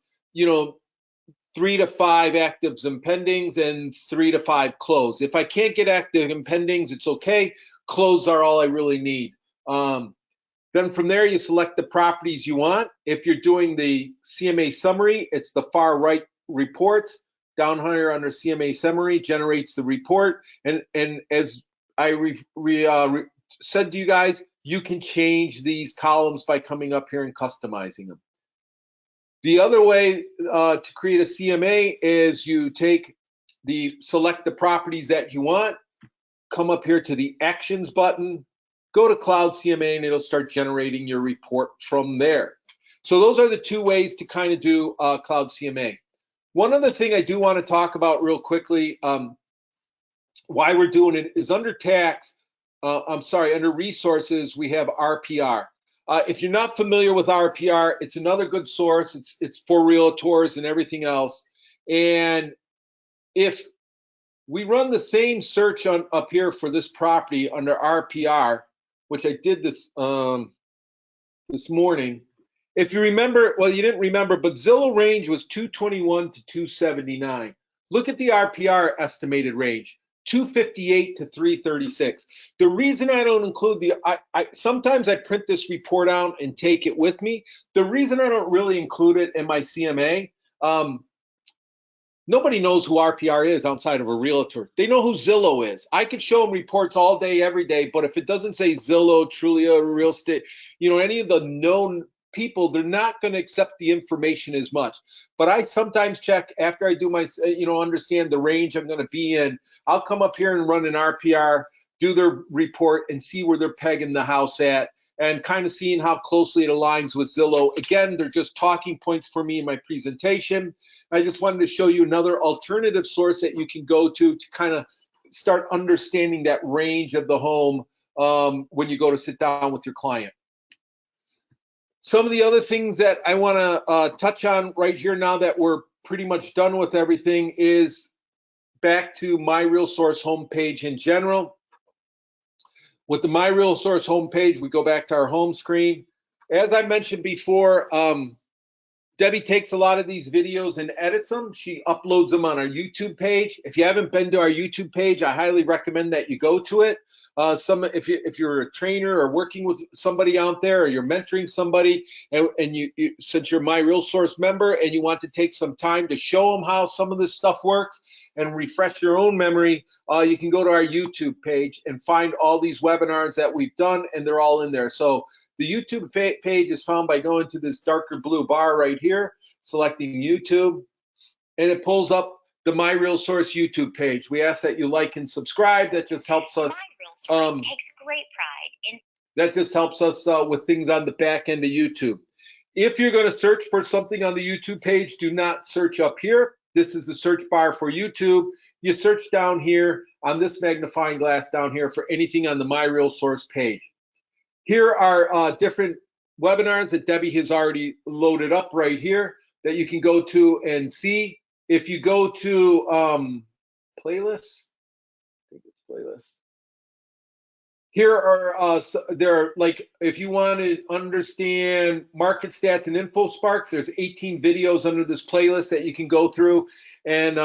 3 to 5 actives and pendings and 3 to 5 closed. If I can't get active and pendings, it's okay. Closed are all I really need. Then from there, you select the properties you want. If you're doing the CMA summary, it's the far right reports. Down here under CMA summary generates the report, and as I said to you guys, you can change these columns by coming up here and customizing them. The other way to create a CMA is you select the properties that you want, come up here to the actions button, go to CloudCMA, and it'll start generating your report from there. So those are the two ways to kind of do CloudCMA. One other thing I do want to talk about real quickly, why we're doing it is under tax, under resources, we have RPR. If you're not familiar with RPR, it's another good source. It's for realtors and everything else. And if we run the same search up here for this property under RPR, which I did this morning, if you remember, well, you didn't remember, but Zillow range was 221 to 279. Look at the RPR estimated range, 258 to 336. The reason I don't include sometimes I print this report out and take it with me. The reason I don't really include it in my CMA, nobody knows who RPR is outside of a realtor. They know who Zillow is. I could show them reports all day, every day, but if it doesn't say Zillow, Trulia, Real Estate, any of the known people, they're not going to accept the information as much. But I sometimes check after I do my, understand the range I'm going to be in. I'll come up here and run an RPR, do their report, and see where they're pegging the house at, and kind of seeing how closely it aligns with Zillow. Again, they're just talking points for me in my presentation. I just wanted to show you another alternative source that you can go to kind of start understanding that range of the home when you go to sit down with your client. Some of the other things that I want to touch on right here now that we're pretty much done with everything is back to My Real Source homepage in general. With the My Real Source homepage, we go back to our home screen. As I mentioned before, Debbie takes a lot of these videos and edits them. She uploads them on our YouTube page. If you haven't been to our YouTube page, I highly recommend that you go to it. If you're a trainer or working with somebody out there, or you're mentoring somebody, and you since you're my RealSource member and you want to take some time to show them how some of this stuff works and refresh your own memory, you can go to our YouTube page and find all these webinars that we've done, and they're all in there. So the YouTube page is found by going to this darker blue bar right here, selecting YouTube, and it pulls up the My RealSource YouTube page. We ask that you like and subscribe. That just helps us. My RealSource takes great pride in. That just helps us with things on the back end of YouTube. If you're going to search for something on the YouTube page, do not search up here. This is the search bar for YouTube. You search down here on this magnifying glass down here for anything on the My RealSource page. Here are different webinars that Debbie has already loaded up right here that you can go to and see. If you go to playlists, I think it's playlists. Here are like, if you want to understand market stats and info sparks, there's 18 videos under this playlist that you can go through and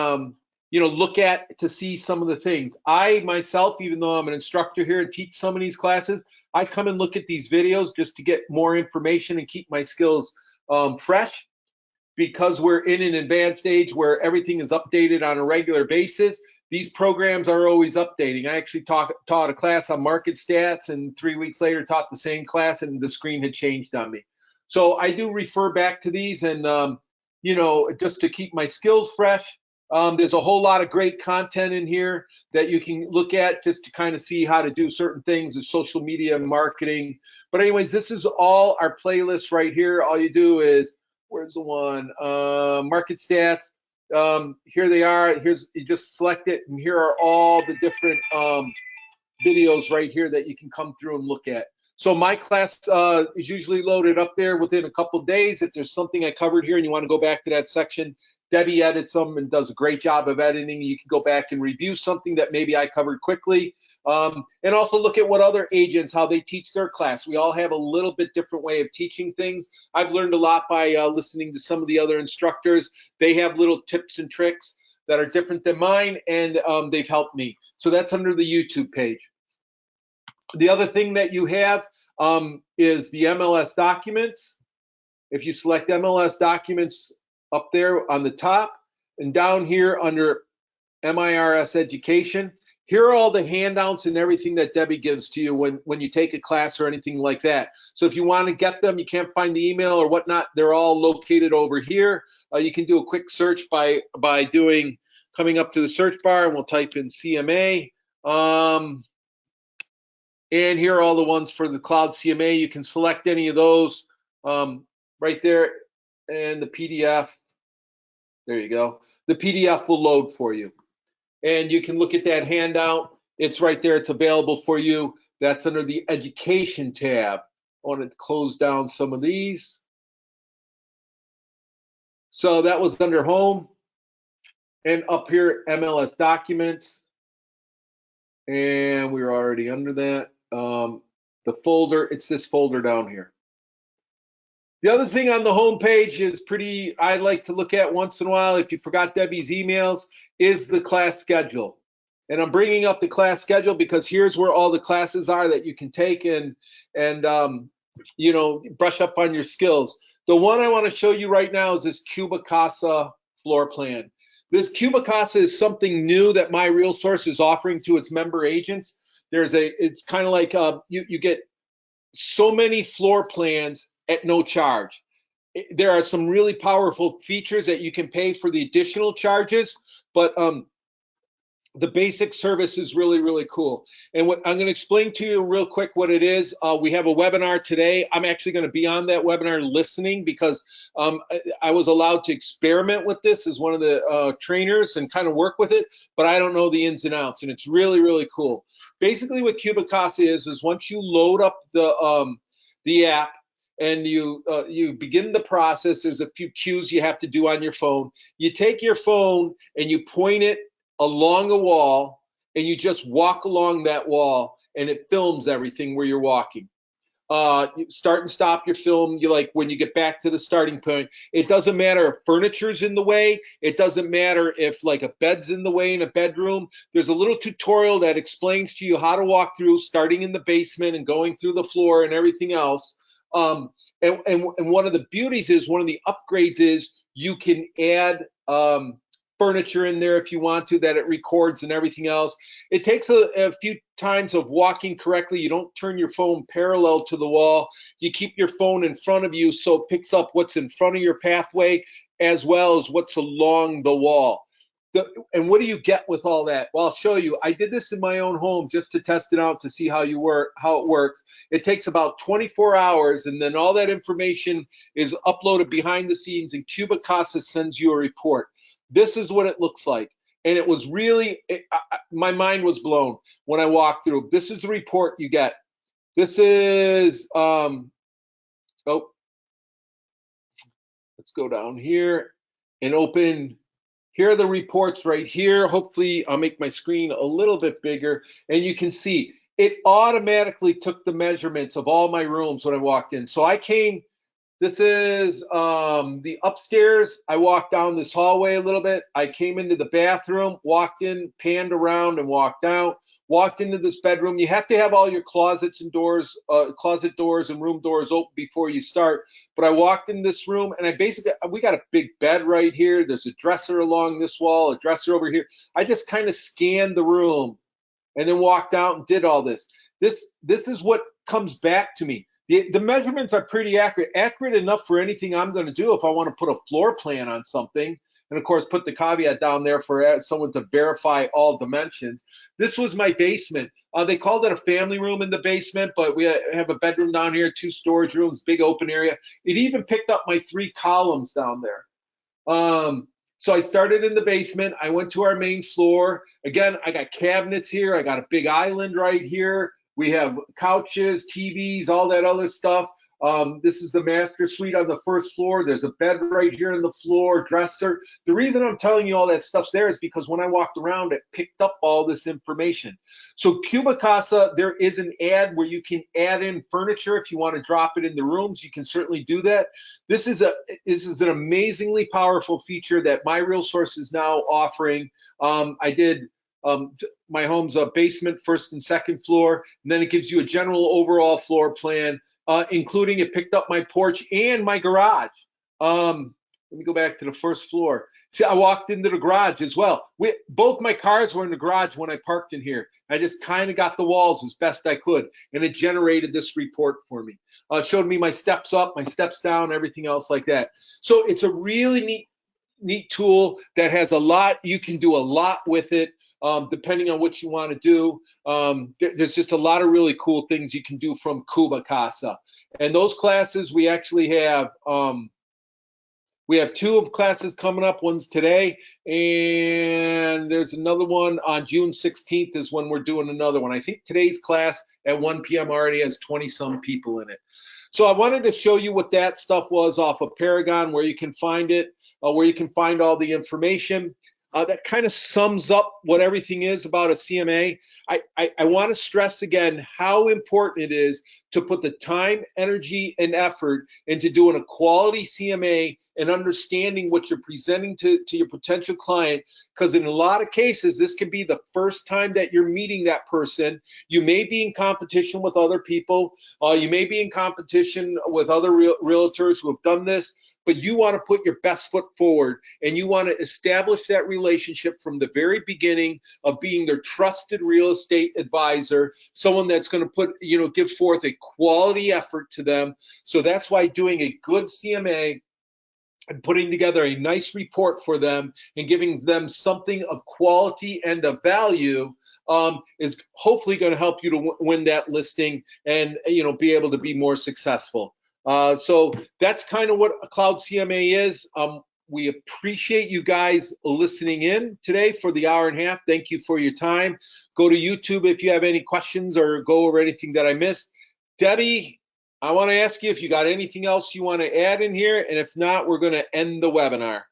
look at to see some of the things. I myself, even though I'm an instructor here and teach some of these classes, I come and look at these videos just to get more information and keep my skills fresh. Because we're in an advanced stage where everything is updated on a regular basis, these programs are always updating. I actually taught a class on market stats, and 3 weeks later taught the same class, and the screen had changed on me. So I do refer back to these, and just to keep my skills fresh. There's a whole lot of great content in here that you can look at just to kind of see how to do certain things with social media and marketing. But anyways, this is all our playlist right here. All you do is, where's the one? Market stats. Here they are. You just select it, and here are all the different videos right here that you can come through and look at. So my class is usually loaded up there within a couple of days. If there's something I covered here and you want to go back to that section, Debbie edits them and does a great job of editing. You can go back and review something that maybe I covered quickly, and also look at what other agents, how they teach their class. We all have a little bit different way of teaching things. I've learned a lot by listening to some of the other instructors. They have little tips and tricks that are different than mine, and they've helped me. So that's under the YouTube page. The other thing that you have is the MLS documents. If you select MLS documents up there on the top, and down here under MIRS education, here are all the handouts and everything that Debbie gives to you when you take a class or anything like that. So if you want to get them, you can't find the email or whatnot, they're all located over here. You can do a quick search by coming up to the search bar, and we'll type in CMA. And here are all the ones for the CloudCMA. You can select any of those right there, and the PDF, there you go. The PDF will load for you. And you can look at that handout. It's right there. It's available for you. That's under the Education tab. I want to close down some of these. So that was under Home. And up here, MLS Documents. And we're already under that. The folder, it's this folder down here. The other thing on the home page is I like to look at once in a while, if you forgot Debbie's emails, is the class schedule. And I'm bringing up the class schedule because here's where all the classes are that you can take and brush up on your skills. The one I want to show you right now is this Cuba Casa floor plan. This Cuba Casa is something new that My RealSource is offering to its member agents. It's kind of like you get so many floor plans at no charge. There are some really powerful features that you can pay for the additional charges, but the basic service is really, really cool. And what I'm going to explain to you real quick what it is. We have a webinar today. I'm actually going to be on that webinar listening because I was allowed to experiment with this as one of the trainers and kind of work with it, but I don't know the ins and outs, and it's really, really cool. Basically what Cuba Casa is once you load up the app and you begin the process, there's a few cues you have to do on your phone. You take your phone and you point it along a wall, and you just walk along that wall, and it films everything where you're walking. You start and stop your film. You like when you get back to the starting point. It doesn't matter if furniture's in the way. It doesn't matter if like a bed's in the way in a bedroom. There's a little tutorial that explains to you how to walk through, starting in the basement and going through the floor and everything else. And one of the beauties is, one of the upgrades is, you can add furniture in there if you want to, that it records and everything else. It takes a few times of walking correctly. You don't turn your phone parallel to the wall. You keep your phone in front of you so it picks up what's in front of your pathway as well as what's along the wall. And what do you get with all that? Well, I'll show you. I did this in my own home just to test it out to see how it works. It takes about 24 hours, and then all that information is uploaded behind the scenes, and Cuba Casa sends you a report. This is what it looks like. And it was really, my mind was blown when I walked through. This is the report you get. This is, let's go down here and open. Here are the reports right here. Hopefully I'll make my screen a little bit bigger, and you can see it automatically took the measurements of all my rooms when I walked in. So I came, this is the upstairs. I walked down this hallway a little bit. I came into the bathroom, walked in, panned around and walked out, walked into this bedroom. You have to have all your closets and doors, closet doors and room doors open before you start. But I walked in this room, and we got a big bed right here. There's a dresser along this wall, a dresser over here. I just kind of scanned the room and then walked out and did all this. This is what comes back to me. The measurements are pretty accurate enough for anything I'm going to do if I want to put a floor plan on something. And of course, put the caveat down there for someone to verify all dimensions. This was my basement. They called it a family room in the basement, but we have a bedroom down here, 2 storage rooms, big open area. It even picked up my 3 columns down there. So I started in the basement. I went to our main floor. Again, I got cabinets here. I got a big island right here. We have couches, TVs, all that other stuff. This is the master suite on the first floor. There's a bed right here on the floor, dresser. The reason I'm telling you all that stuff's there is because when I walked around, it picked up all this information. So Cuba Casa, there is an ad where you can add in furniture if you want to drop it in the rooms. You can certainly do that. This is an amazingly powerful feature that my RealSource is now offering. I did. My home's a basement, 1st and 2nd floor, and then it gives you a general overall floor plan, including it picked up my porch and my garage. Let me go back to the 1st floor. See, I walked into the garage as well. Both my cars were in the garage when I parked in here. I just kind of got the walls as best I could, and it generated this report for me. Showed me my steps up, my steps down, everything else like that. So it's a really neat tool that has a lot. You can do a lot with it. Depending on what you want to do. There's just a lot of really cool things you can do from Cuba Casa. And those classes, we actually have, we have 2 of classes coming up. One's today, and there's another one on June 16th is when we're doing another one. I think today's class at 1 p.m. already has 20-some people in it. So I wanted to show you what that stuff was off of Paragon, where you can find it, where you can find all the information. That kind of sums up what everything is about a CMA. I want to stress again how important it is to put the time, energy, and effort into doing a quality CMA and understanding what you're presenting to your potential client, because in a lot of cases, this can be the first time that you're meeting that person. You may be in competition with other people. You may be in competition with other realtors who have done this, but you want to put your best foot forward, and you want to establish that relationship from the very beginning of being their trusted real estate advisor, someone that's going to give forth a quality effort to them. So that's why doing a good CMA and putting together a nice report for them and giving them something of quality and of value is hopefully going to help you to win that listing and be able to be more successful. So that's kind of what a CloudCMA is. We appreciate you guys listening in today for the hour and a half. Thank you for your time. Go to YouTube if you have any questions or go over anything that I missed. Debbie, I want to ask you if you got anything else you want to add in here, and if not, we're going to end the webinar.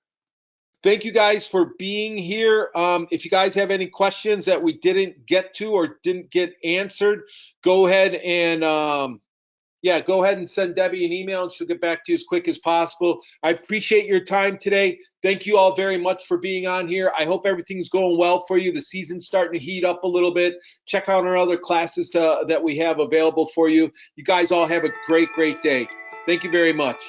Thank you guys for being here. If you guys have any questions that we didn't get to or didn't get answered, go ahead and Yeah, go ahead and send Debbie an email and she'll get back to you as quick as possible. I appreciate your time today. Thank you all very much for being on here. I hope everything's going well for you. The season's starting to heat up a little bit. Check out our other classes that we have available for you. You guys all have a great, great day. Thank you very much.